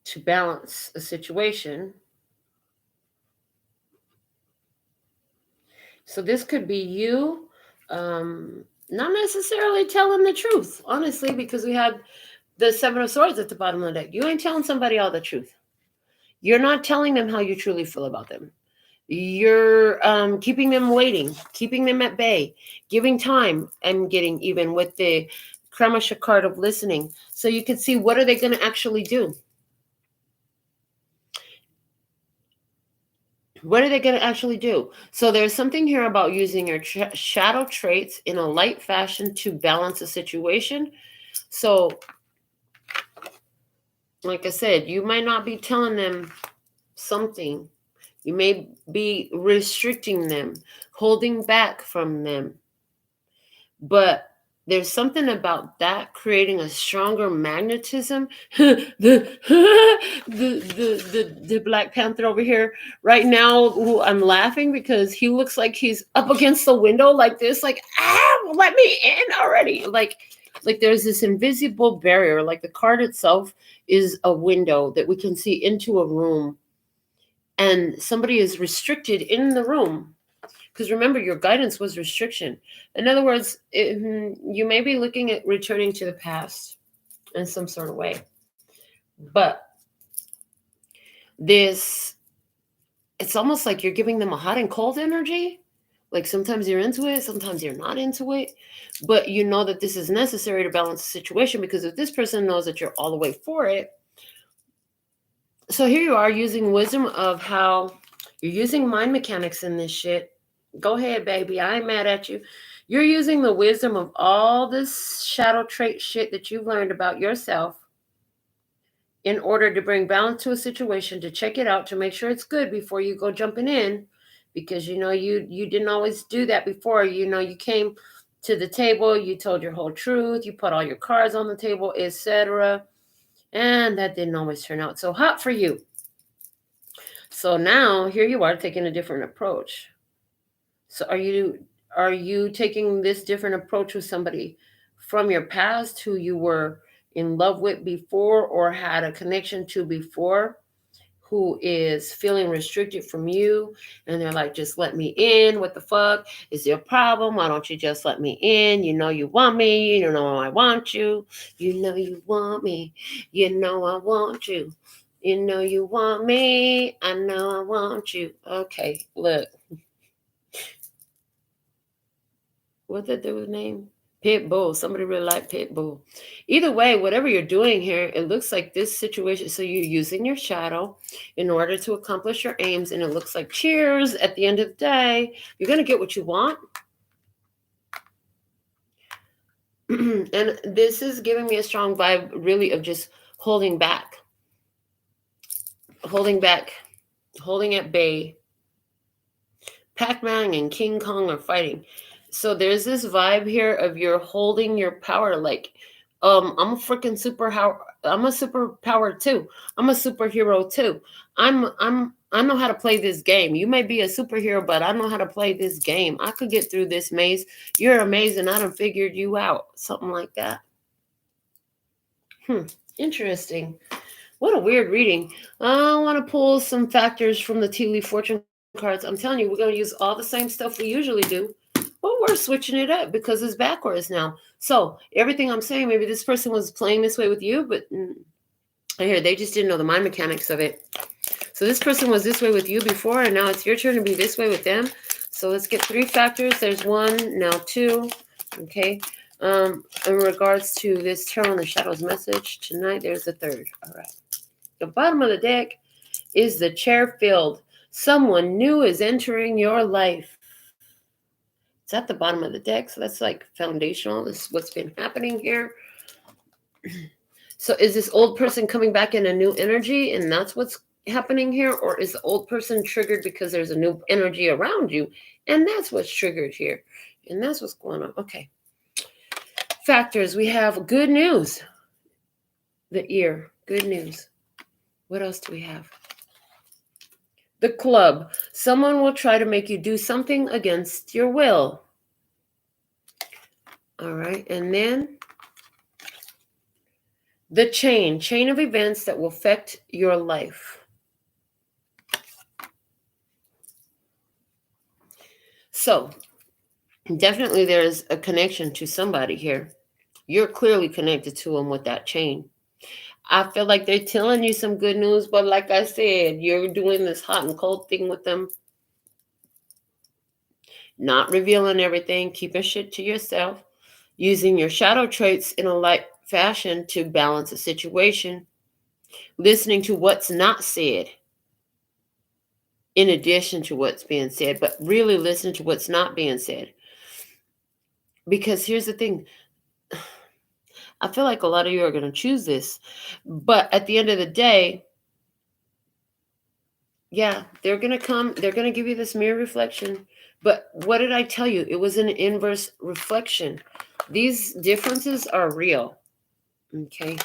[SPEAKER 1] to balance a situation. So this could be you not necessarily telling the truth, honestly, because we had the Seven of Swords at the bottom of the deck. You ain't telling somebody all the truth. You're not telling them how you truly feel about them. You're keeping them waiting, keeping them at bay, giving time, and getting even with the Kramasha card of listening. So you can see, what are they going to actually do? What are they going to actually do? So there's something here about using your shadow traits in a light fashion to balance a situation. So, like I said, you might not be telling them something. You may be restricting them, holding back from them. But there's something about that creating a stronger magnetism. the Black Panther over here right now, who I'm laughing because he looks like he's up against the window like this, like, let me in already. Like there's this invisible barrier. Like the card itself is a window that we can see into a room, and somebody is restricted in the room. Because remember, your guidance was restriction. In other words, you may be looking at returning to the past in some sort of way. But it's almost like you're giving them a hot and cold energy. Like sometimes you're into it, sometimes you're not into it. But you know that this is necessary to balance the situation, because if this person knows that you're all the way for it. So here you are using wisdom of how you're using mind mechanics in this shit. Go ahead, baby. I ain't mad at you. You're using the wisdom of all this shadow trait shit that you've learned about yourself in order to bring balance to a situation, to check it out, to make sure it's good before you go jumping in. Because, you know, you didn't always do that before. You know, you came to the table, you told your whole truth, you put all your cards on the table, etc. And that didn't always turn out so hot for you. So now here you are taking a different approach. So are you taking this different approach with somebody from your past who you were in love with before or had a connection to before, who is feeling restricted from you, and they're like, just let me in. What the fuck is your problem? Why don't you just let me in? You know you want me. You know I want you. You know you want me. You know I want you. You know you want me. I know I want you. Okay, look. What did they name? Pitbull. Somebody really like Pitbull. Either way, whatever you're doing here, it looks like this situation. So you're using your shadow in order to accomplish your aims. And it looks like cheers at the end of the day. You're going to get what you want. And this is giving me a strong vibe, really, of just holding back. Holding back. Holding at bay. Pac-Man and King Kong are fighting. So there's this vibe here of you're holding your power, like, I'm a freaking superpower. I'm a superpower too. I'm a superhero too. I know how to play this game. You may be a superhero, but I know how to play this game. I could get through this maze. You're amazing. I done figured you out. Something like that. Interesting. What a weird reading. I want to pull some factors from the tea leaf fortune cards. I'm telling you, we're going to use all the same stuff we usually do, but we're switching it up because it's backwards now. So everything I'm saying, maybe this person was playing this way with you, but I hear they just didn't know the mind mechanics of it. So this person was this way with you before, and now it's your turn to be this way with them. So let's get 3 factors. There's 1, now 2. Okay. In regards to this Tarot in the Shadows message tonight, there's a 3rd. All right. The bottom of the deck is the chair filled. Someone new is entering your life. It's at the bottom of the deck, so that's like foundational. This is what's been happening here. So is this old person coming back in a new energy, and that's what's happening here? Or is the old person triggered because there's a new energy around you, and that's what's triggered here? And that's what's going on. Okay. Factors. We have good news. The ear. Good news. What else do we have? The club. Someone will try to make you do something against your will. All right. And then the chain of events that will affect your life. So definitely there's a connection to somebody here. You're clearly connected to them with that chain. I feel like they're telling you some good news, but like I said, you're doing this hot and cold thing with them. Not revealing everything, keeping shit to yourself, using your shadow traits in a light fashion to balance a situation, listening to what's not said in addition to what's being said, but really listen to what's not being said. Because here's the thing. I feel like a lot of you are going to choose this, but at the end of the day, yeah, they're going to give you this mirror reflection. But what did I tell you? It was an inverse reflection. These differences are real. Okay.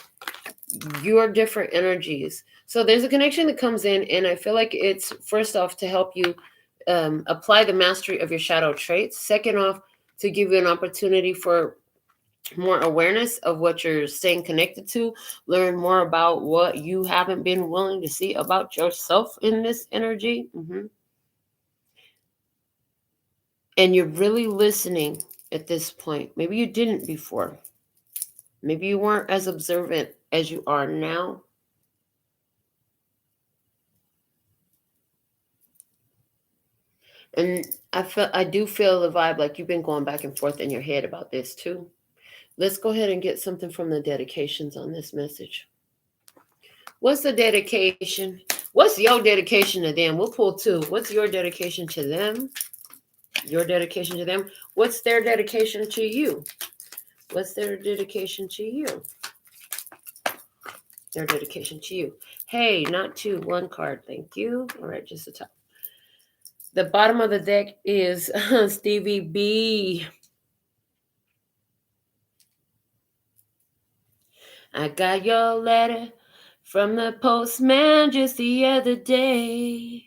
[SPEAKER 1] Your different energies. So there's a connection that comes in, and I feel like it's first off to help you apply the mastery of your shadow traits. Second off, to give you an opportunity for more awareness of what you're staying connected to, learn more about what you haven't been willing to see about yourself in this energy. And you're really listening at this point. Maybe you didn't before. Maybe you weren't as observant as you are now. And I do feel the vibe like you've been going back and forth in your head about this too. Let's go ahead and get something from the dedications on this message. What's the dedication? What's your dedication to them? We'll pull 2. What's your dedication to them? Your dedication to them. What's their dedication to you? What's their dedication to you? Their dedication to you. Hey, not 2, 1 card. Thank you. All right, just the top. The bottom of the deck is Stevie B. I got your letter from the postman just the other day.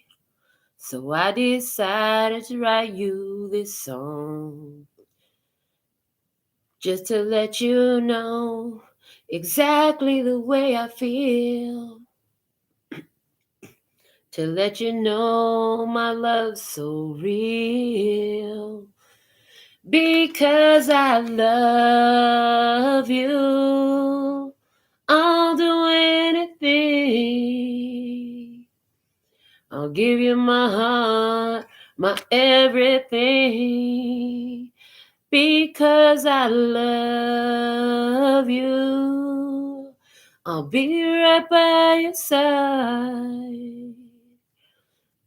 [SPEAKER 1] So I decided to write you this song. Just to let you know exactly the way I feel. to let you know my love's so real. Because I love you, I'll do anything. I'll give you my heart, my everything. Because I love you, I'll be right by your side.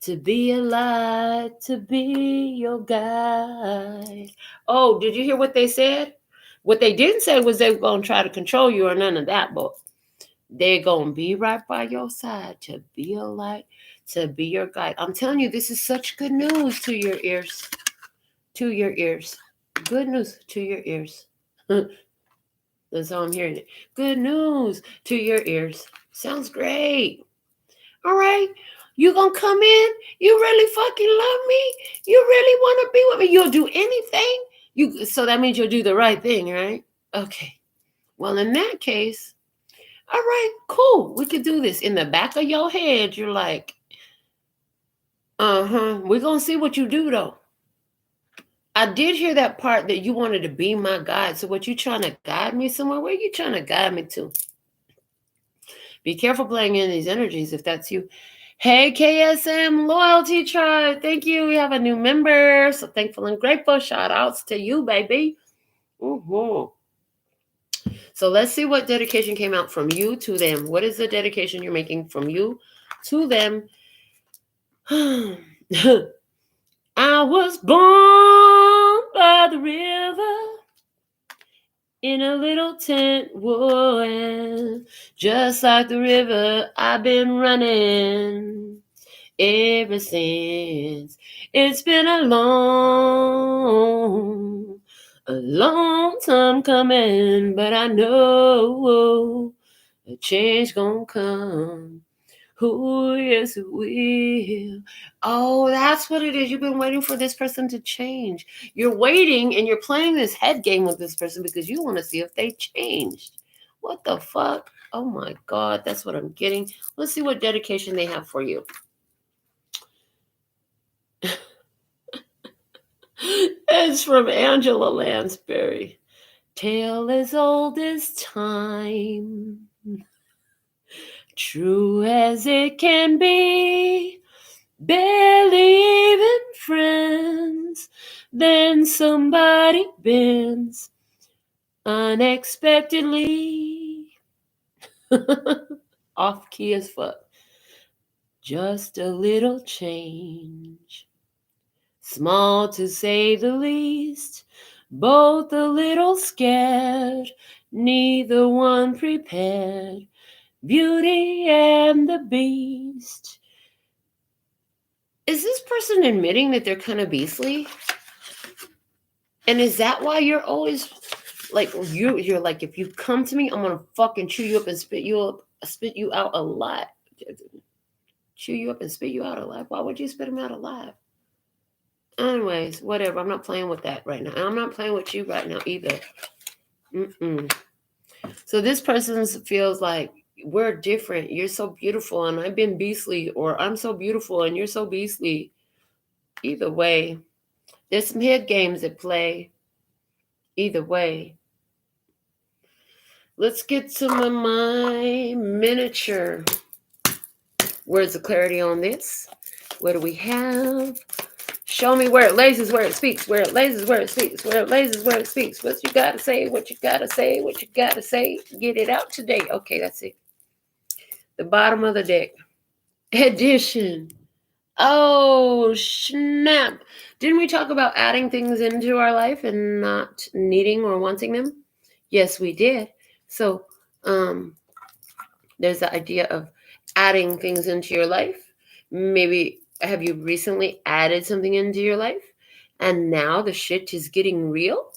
[SPEAKER 1] To be a light, to be your guide. Oh, did you hear what they said? What they didn't say was they were going to try to control you or none of that, but they're going to be right by your side, to be a light, to be your guide. I'm telling you, this is such good news to your ears. To your ears. Good news to your ears. That's how I'm hearing it. Good news to your ears. Sounds great. All right. You gonna come in? You really fucking love me? You really want to be with me? You'll do anything? So that means you'll do the right thing, right? Okay. Well, in that case, all right, cool. We could do this. In the back of your head, you're like, we're gonna see what you do though. I did hear that part that you wanted to be my guide. So what, you trying to guide me somewhere? Where are you trying to guide me to? Be careful playing in these energies if that's you. Hey, KSM Loyalty Tribe. Thank you. We have a new member. So thankful and grateful. Shout outs to you, baby. So let's see what dedication came out from you to them. What is the dedication you're making from you to them? I was born by the river in a little tent, whoa, and just like the river, I've been running ever since. It's been a long time coming, but I know a change gonna come. Oh, yes, it will. Oh, that's what it is. You've been waiting for this person to change. You're waiting and you're playing this head game with this person because you want to see if they changed. What the fuck? Oh my God, that's what I'm getting. Let's see what dedication they have for you. It's from Angela Lansbury. Tale as old as time, true as it can be, barely even friends, then somebody bends unexpectedly. Off key as fuck. Just a little change, small to say the least, both a little scared, neither one prepared. Beauty and the Beast. Is this person admitting that they're kind of beastly? And is that why you're always like, you're like, if you come to me, I'm gonna fucking chew you up and spit you out alive. Chew you up and spit you out alive. Why would you spit them out alive? Anyways, whatever. I'm not playing with that right now. And I'm not playing with you right now either. So this person feels like, we're different. You're so beautiful and I've been beastly, or I'm so beautiful and you're so beastly. Either way, there's some head games at play. Either way. Let's get some of my miniature words of clarity on this. What do we have? Show me where it lays, where it speaks, where it lays, where it speaks, where it lays, where it speaks. What you gotta say, what you gotta say, what you gotta say. Get it out today. Okay, that's it. The bottom of the deck. Edition. Oh, snap. Didn't we talk about adding things into our life and not needing or wanting them? Yes, we did. So, there's the idea of adding things into your life. Maybe have you recently added something into your life and now the shit is getting real?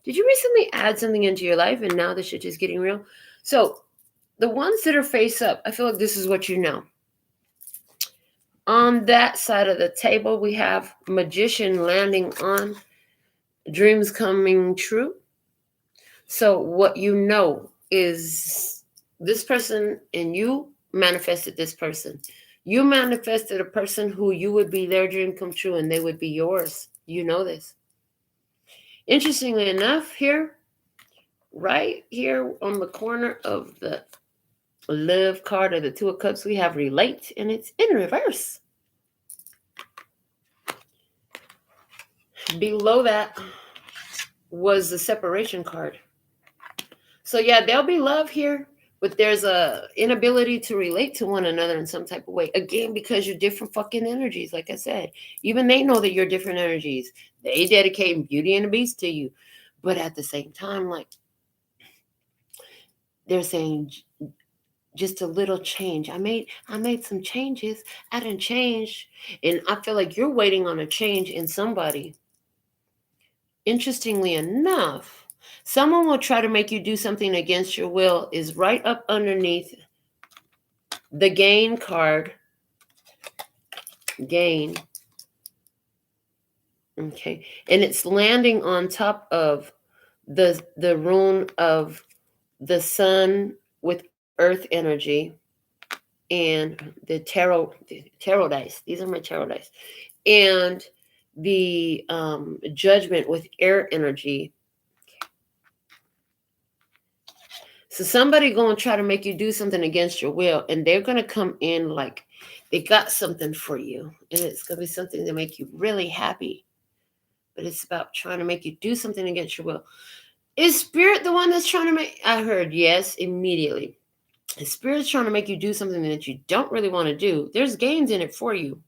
[SPEAKER 1] Did you recently add something into your life and now the shit is getting real? So, the ones that are face up, I feel like this is what you know. On that side of the table, we have Magician landing on dreams coming true. So what you know is this person and you manifested this person. You manifested a person who you would be their dream come true and they would be yours. You know this. Interestingly enough, here, right here on the corner of the Love card of the Two of Cups, we have relate, and it's in reverse. Below that was the separation card. So yeah, there'll be love here, but there's a inability to relate to one another in some type of way. Again, because you're different fucking energies, like I said. Even they know that you're different energies. They dedicate Beauty and the Beast to you. But at the same time, like, they're saying just a little change. I made some changes. I didn't change. And I feel like you're waiting on a change in somebody. Interestingly enough, someone will try to make you do something against your will is right up underneath the gain card. Gain. Okay. And it's landing on top of the rune of the sun with earth energy and the tarot dice. These are my tarot dice. And the judgment with air energy. So somebody going to try to make you do something against your will, and they're going to come in like they got something for you, and it's going to be something to make you really happy. But it's about trying to make you do something against your will. Is Spirit the one that's trying to make? I heard yes immediately. The Spirit's trying to make you do something that you don't really want to do. There's gains in it for you.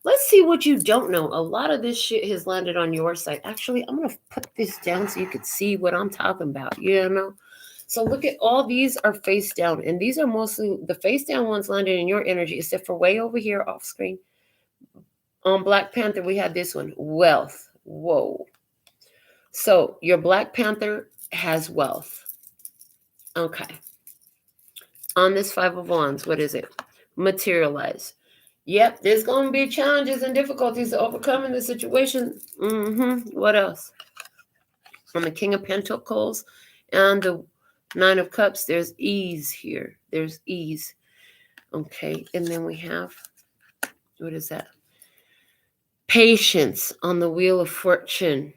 [SPEAKER 1] Let's see what you don't know. A lot of this shit has landed on your side. Actually, I'm going to put this down so you can see what I'm talking about. You know? So look at all these are face down. And these are mostly the face down ones landed in your energy, except for way over here off screen. On Black Panther, we had this one. Wealth. Whoa. So your Black Panther has wealth. Okay. On this Five of Wands, what is it? Materialize. Yep, there's going to be challenges and difficulties to overcome in this situation. What else? On the King of Pentacles and the Nine of Cups, there's ease here. There's ease. Okay, and then we have, what is that? Patience on the Wheel of Fortune.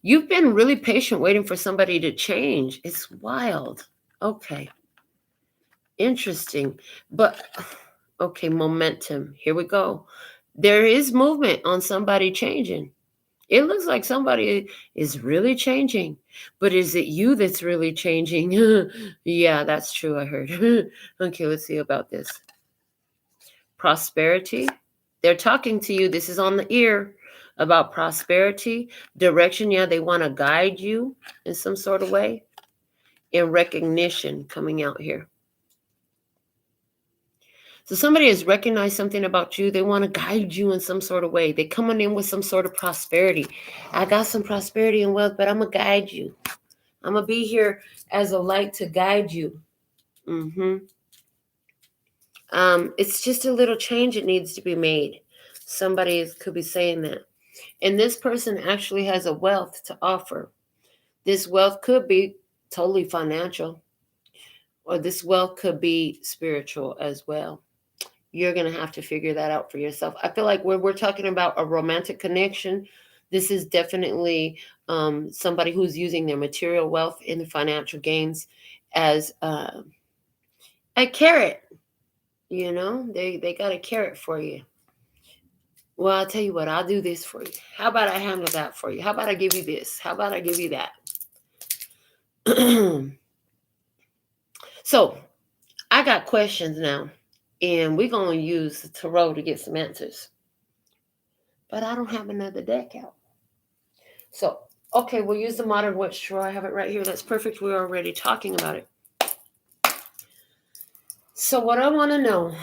[SPEAKER 1] You've been really patient waiting for somebody to change. It's wild. Okay. Interesting. But okay, momentum. Here we go. There is movement on somebody changing. It looks like somebody is really changing. But is it you that's really changing? Yeah, that's true, I heard. Okay, let's see about this. Prosperity. They're talking to you. This is on the ear about prosperity. Direction, yeah, they want to guide you in some sort of way. And recognition coming out here. So somebody has recognized something about you. They want to guide you in some sort of way. They're coming in with some sort of prosperity. I got some prosperity and wealth, but I'm going to guide you. I'm going to be here as a light to guide you. It's just a little change that needs to be made. Somebody could be saying that. And this person actually has a wealth to offer. This wealth could be totally financial, or this wealth could be spiritual as well. You're going to have to figure that out for yourself. I feel like when we're talking about a romantic connection, this is definitely somebody who's using their material wealth and financial gains as a carrot. You know, they got a carrot for you. Well, I'll tell you what, I'll do this for you. How about I handle that for you? How about I give you this? How about I give you that? So I got questions now. And we're going to use the tarot to get some answers. But I don't have another deck out. So, okay, we'll use the Modern Witch Tarot. I have it right here. That's perfect. We're already talking about it. So what I want to know,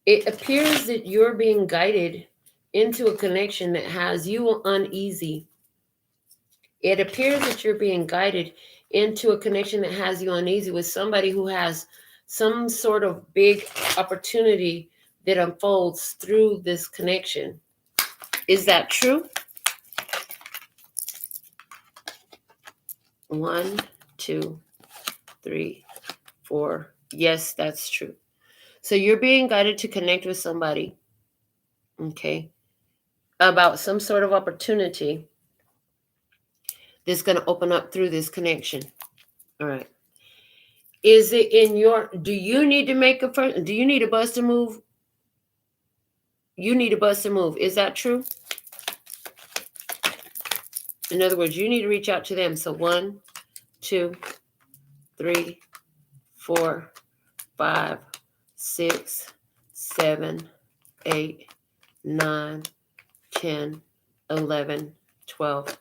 [SPEAKER 1] it appears that you're being guided into a connection that has you uneasy. It appears that you're being guided into a connection that has you uneasy with somebody who has some sort of big opportunity that unfolds through this connection. Is that true? 1, 2, 3, 4. Yes, that's true. So you're being guided to connect with somebody, okay, about some sort of opportunity that's going to open up through this connection. All right. Is it in your, do you need to make a, do you need a bus to move? You need a bus to move. Is that true? In other words, you need to reach out to them. So 1, 2, 3, 4, 5, 6, 7, 8, 9, 10, 11, 12,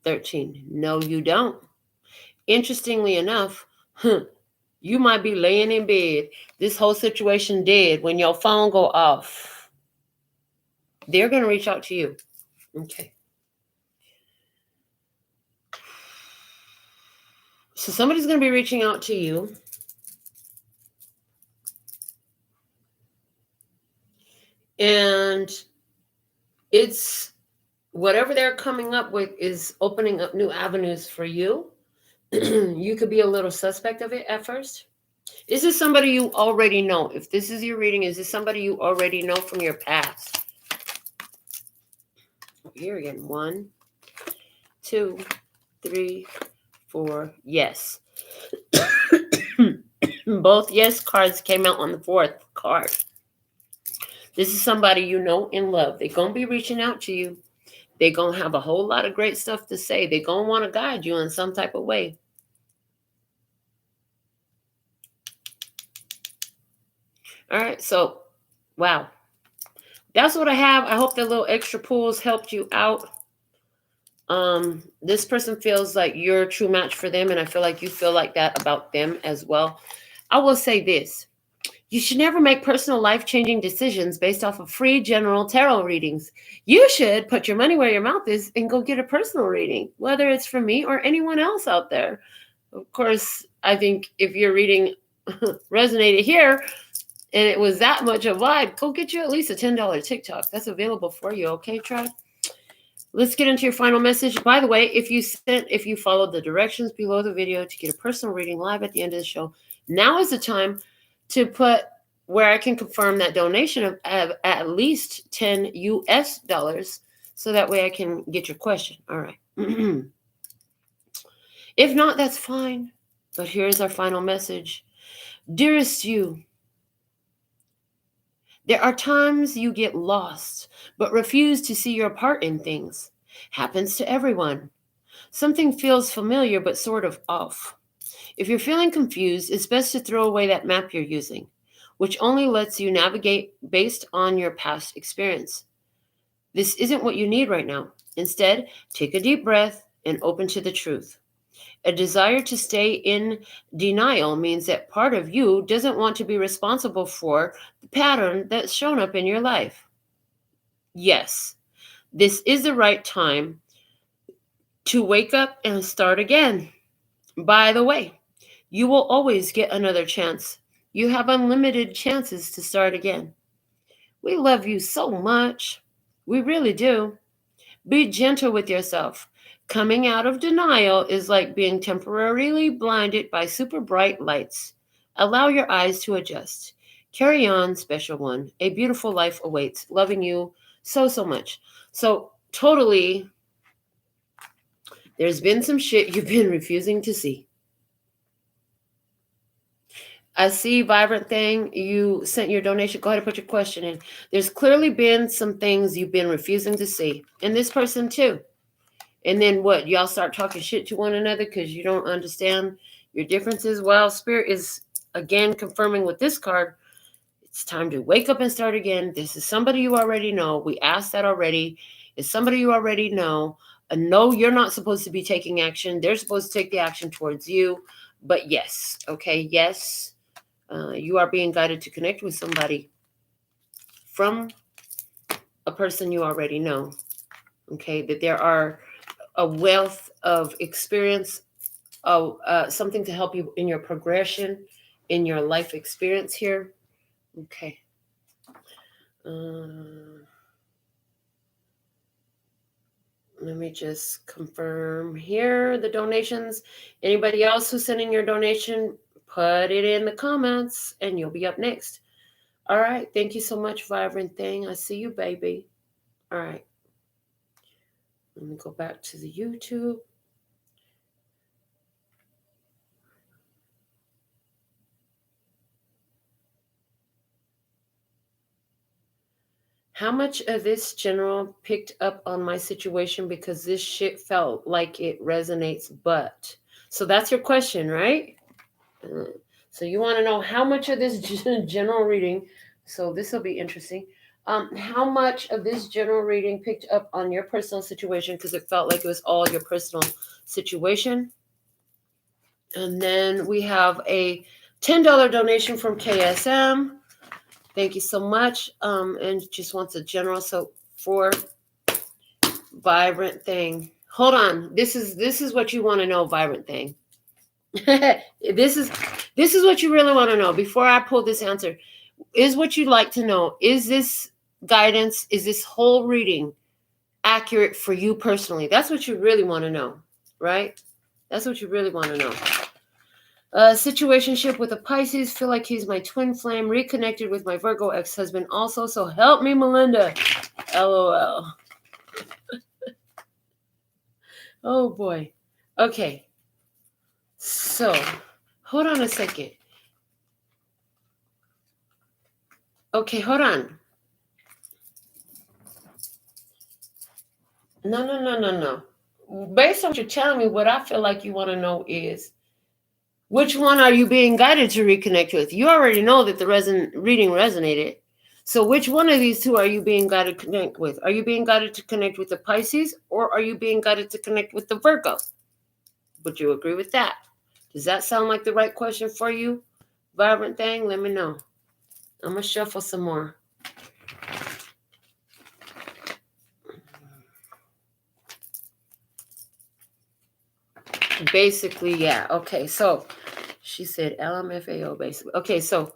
[SPEAKER 1] 13. No, you don't. Interestingly enough, you might be laying in bed, this whole situation dead, when your phone go off. They're going to reach out to you. Okay. So somebody's going to be reaching out to you. And it's whatever they're coming up with is opening up new avenues for you. You could be a little suspect of it at first. Is this somebody you already know? If this is your reading, is this somebody you already know from your past? Here again. 1, 2, 3, 4. Yes. Both yes cards came out on the 4th card. This is somebody you know and love. They're going to be reaching out to you. They're going to have a whole lot of great stuff to say. They're going to want to guide you in some type of way. All right. So, wow. That's what I have. I hope the little extra pulls helped you out. This person feels like you're a true match for them, and I feel like you feel like that about them as well. I will say this. You should never make personal life-changing decisions based off of free general tarot readings. You should put your money where your mouth is and go get a personal reading, whether it's from me or anyone else out there. Of course, I think if your reading resonated here and it was that much a vibe, go get you at least a $10 TikTok. That's available for you, okay, tribe? Let's get into your final message. By the way, if you followed the directions below the video to get a personal reading live at the end of the show, now is the time to put where I can confirm that donation of at least $10 US, so that way I can get your question. All right. If not, that's fine. But here's our final message. Dearest you, there are times you get lost, but refuse to see your part in things. Happens to everyone. Something feels familiar, but sort of off. If you're feeling confused, it's best to throw away that map you're using, which only lets you navigate based on your past experience. This isn't what you need right now. Instead, take a deep breath and open to the truth. A desire to stay in denial means that part of you doesn't want to be responsible for the pattern that's shown up in your life. Yes, this is the right time to wake up and start again. By the way, you will always get another chance. You have unlimited chances to start again. We love you so much. We really do. Be gentle with yourself. Coming out of denial is like being temporarily blinded by super bright lights. Allow your eyes to adjust. Carry on, special one. A beautiful life awaits. Loving you so, so much. So, totally, there's been some shit you've been refusing to see. I see, Vibrant Thing, you sent your donation. Go ahead and put your question in. There's clearly been some things you've been refusing to see. And this person too. And then what? Y'all start talking shit to one another because you don't understand your differences. Well, Spirit is, again, confirming with this card. It's time to wake up and start again. This is somebody you already know. We asked that already. It's somebody you already know. No, you're not supposed to be taking action. They're supposed to take the action towards you. But yes, okay, yes. You are being guided to connect with somebody from a person you already know. Okay, that there are a wealth of experience, of something to help you in your progression, in your life experience here. Okay. Let me just confirm here the donations. Anybody else who's sending your donation, put it in the comments and you'll be up next. All right. Thank you so much, Vibrant Thing. I see you, baby. All right. Let me go back to the YouTube. How much of this general picked up on my situation because this shit felt like it resonates, but. So that's your question, right? So you want to know how much of this general reading, so this will be interesting. How much of this general reading picked up on your personal situation because it felt like it was all your personal situation. And then we have a $10 donation from KSM. Thank you so much. And just wants a general. So for Vibrant Thing. Hold on. This is what you want to know, Vibrant Thing. This is what you really want to know before I pull this answer. Is what you'd like to know. Is this guidance, is this whole reading accurate for you personally? That's what you really want to know, right? That's what you really want to know. Situationship with a Pisces. Feel like he's my twin flame. Reconnected with my Virgo ex-husband also. So help me, Melinda. LOL. Oh, boy. Okay. So, hold on a second. Okay, hold on. No. Based on what you're telling me, what I feel like you want to know is, which one are you being guided to reconnect with? You already know that the reading resonated. So which one of these two are you being guided to connect with? Are you being guided to connect with the Pisces, or are you being guided to connect with the Virgo? Would you agree with that? Does that sound like the right question for you, Vibrant Thing? Let me know. I'm going to shuffle some more. Basically, yeah. Okay, so she said LMFAO, basically. Okay, so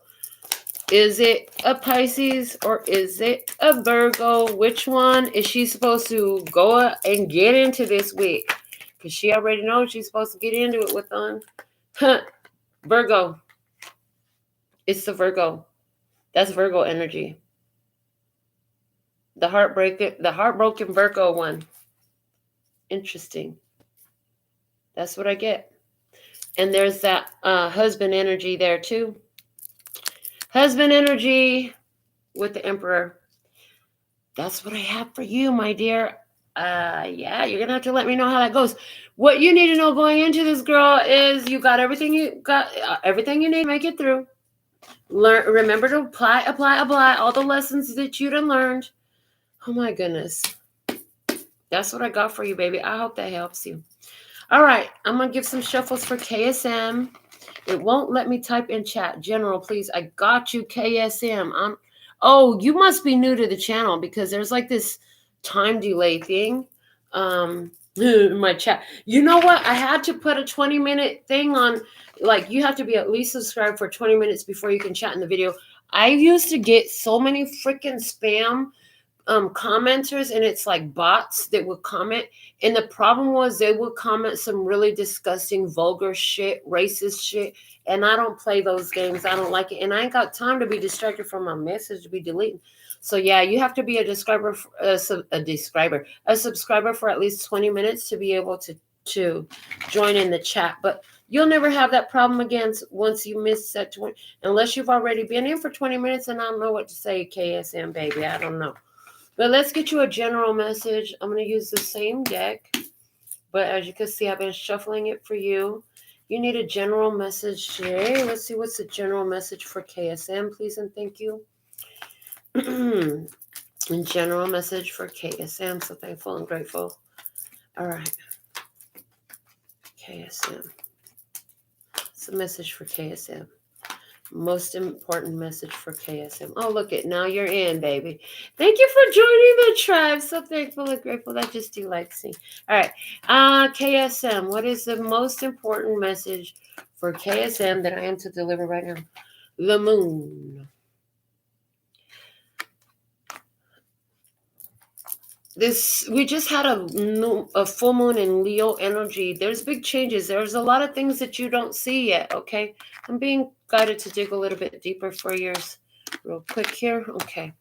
[SPEAKER 1] is it a Pisces or is it a Virgo? Which one is she supposed to go and get into this week? Because she already knows she's supposed to get into it with on. Virgo. It's the Virgo. That's Virgo energy. The heartbroken Virgo one. Interesting. That's what I get. And there's that husband energy there too. Husband energy with the Emperor. That's what I have for you, my dear. Yeah, you're gonna have to let me know how that goes. What you need to know going into this, girl, is you got everything you need to make it through. Remember to apply all the lessons that you done learned. Oh my goodness. That's what I got for you, baby. I hope that helps you. All right, I'm gonna give some shuffles for KSM. It won't let me type in chat. General, please. I got you, KSM. Oh, you must be new to the channel because there's like this time delay thing. In my chat. You know what? I had to put a 20-minute thing on. Like, you have to be at least subscribed for 20 minutes before you can chat in the video. I used to get so many freaking spam commenters, and it's like bots that would comment, and the problem was they would comment some really disgusting, vulgar shit, racist shit, and I don't play those games. I don't like it, and I ain't got time to be distracted from my message to be deleting. So yeah, you have to be a subscriber for at least 20 minutes to be able to join in the chat. But you'll never have that problem again once you miss that 20, unless you've already been in for 20 minutes, and I don't know what to say, KSM, baby. I don't know. But let's get you a general message. I'm going to use the same deck. But as you can see, I've been shuffling it for you. You need a general message today. Let's see what's the general message for KSM, please and thank you. General message for KSM. So thankful and grateful. All right. KSM. It's a message for KSM. Most important message for KSM. Oh, look it. Now you're in, baby. Thank you for joining the tribe. So thankful and grateful. That just delights me. All right. KSM. What is the most important message for KSM that I am to deliver right now? The moon. We just had a full moon in Leo energy. There's big changes. There's a lot of things that you don't see yet, okay? I'm being guided to dig a little bit deeper for real quick here. Okay.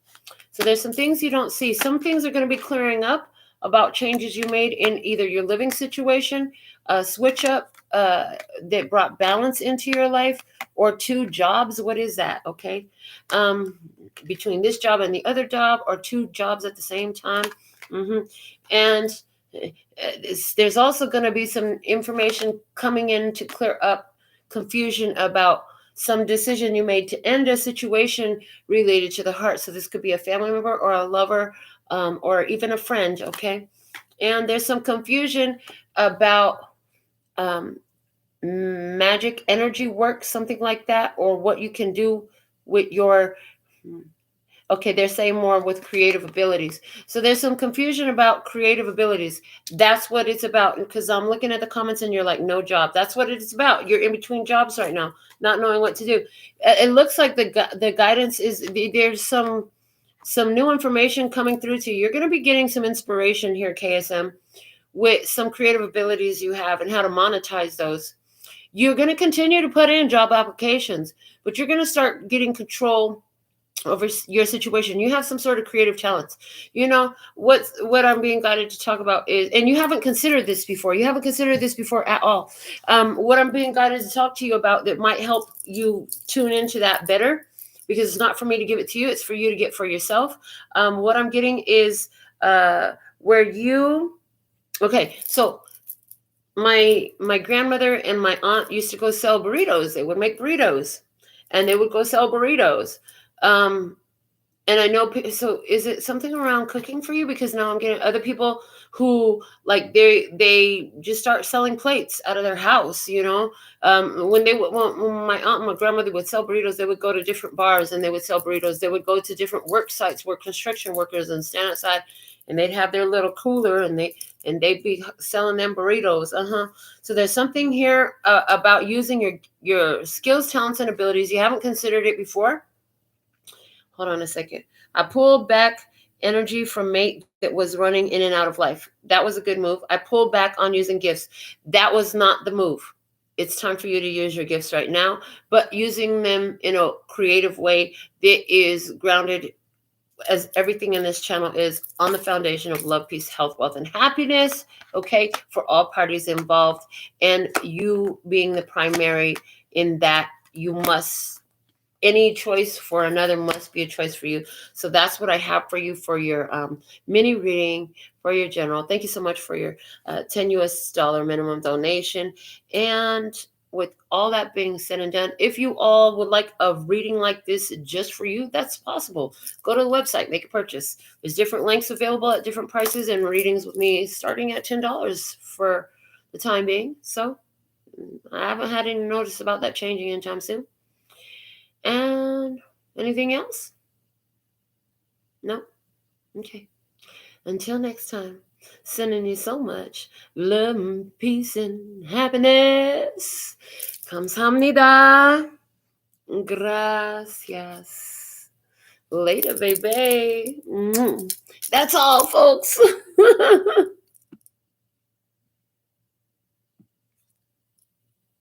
[SPEAKER 1] So there's some things you don't see. Some things are going to be clearing up about changes you made in either your living situation, switch up that brought balance into your life, or 2 jobs. What is that? Okay. Between this job and the other job, or 2 jobs at the same time. And there's also going to be some information coming in to clear up confusion about some decision you made to end a situation related to the heart. So this could be a family member or a lover, or even a friend, okay? And there's some confusion about magic energy work, something like that, or what you can do with your... Okay, they're saying more with creative abilities. So there's some confusion about creative abilities. That's what it's about. Because I'm looking at the comments and you're like, no job. That's what it's about. You're in between jobs right now, not knowing what to do. It looks like the guidance is there's some new information coming through to you. You're going to be getting some inspiration here, KSM, with some creative abilities you have and how to monetize those. You're going to continue to put in job applications, but you're going to start getting control over your situation. You have some sort of creative talents. You know what I'm being guided to talk about is, and you haven't considered this before. You haven't considered this before at all. What I'm being guided to talk to you about that might help you tune into that better, because it's not for me to give it to you. It's for you to get for yourself. What I'm getting is where you... Okay, so my grandmother and my aunt used to go sell burritos. They would make burritos, and they would go sell burritos. And I know, so is it something around cooking for you? Because now I'm getting other people who like they just start selling plates out of their house, you know. When my aunt and my grandmother would sell burritos, they would go to different bars and they would sell burritos. They would go to different work sites where construction workers and stand outside, and they'd have their little cooler and they'd be selling them burritos. So there's something here about using your skills, talents, and abilities. You haven't considered it before. Hold on a second. I pulled back energy from mate that was running in and out of life. That was a good move. I pulled back on using gifts. That was not the move. It's time for you to use your gifts right now, but using them in a creative way that is grounded, as everything in this channel is, on the foundation of love, peace, health, wealth, and happiness, okay, for all parties involved. And you being the primary in that, you must... Any choice for another must be a choice for you. So that's what I have for you for your mini reading for your general. Thank you so much for your $10 US minimum donation. And with all that being said and done, if you all would like a reading like this just for you, that's possible. Go to the website, make a purchase. There's different links available at different prices, and readings with me starting at $10 for the time being. So I haven't had any notice about that changing anytime soon. And anything else? No? Okay. Until next time, sending you so much love and peace and happiness. Kamsahamnida. Gracias. Later, baby. That's all, folks.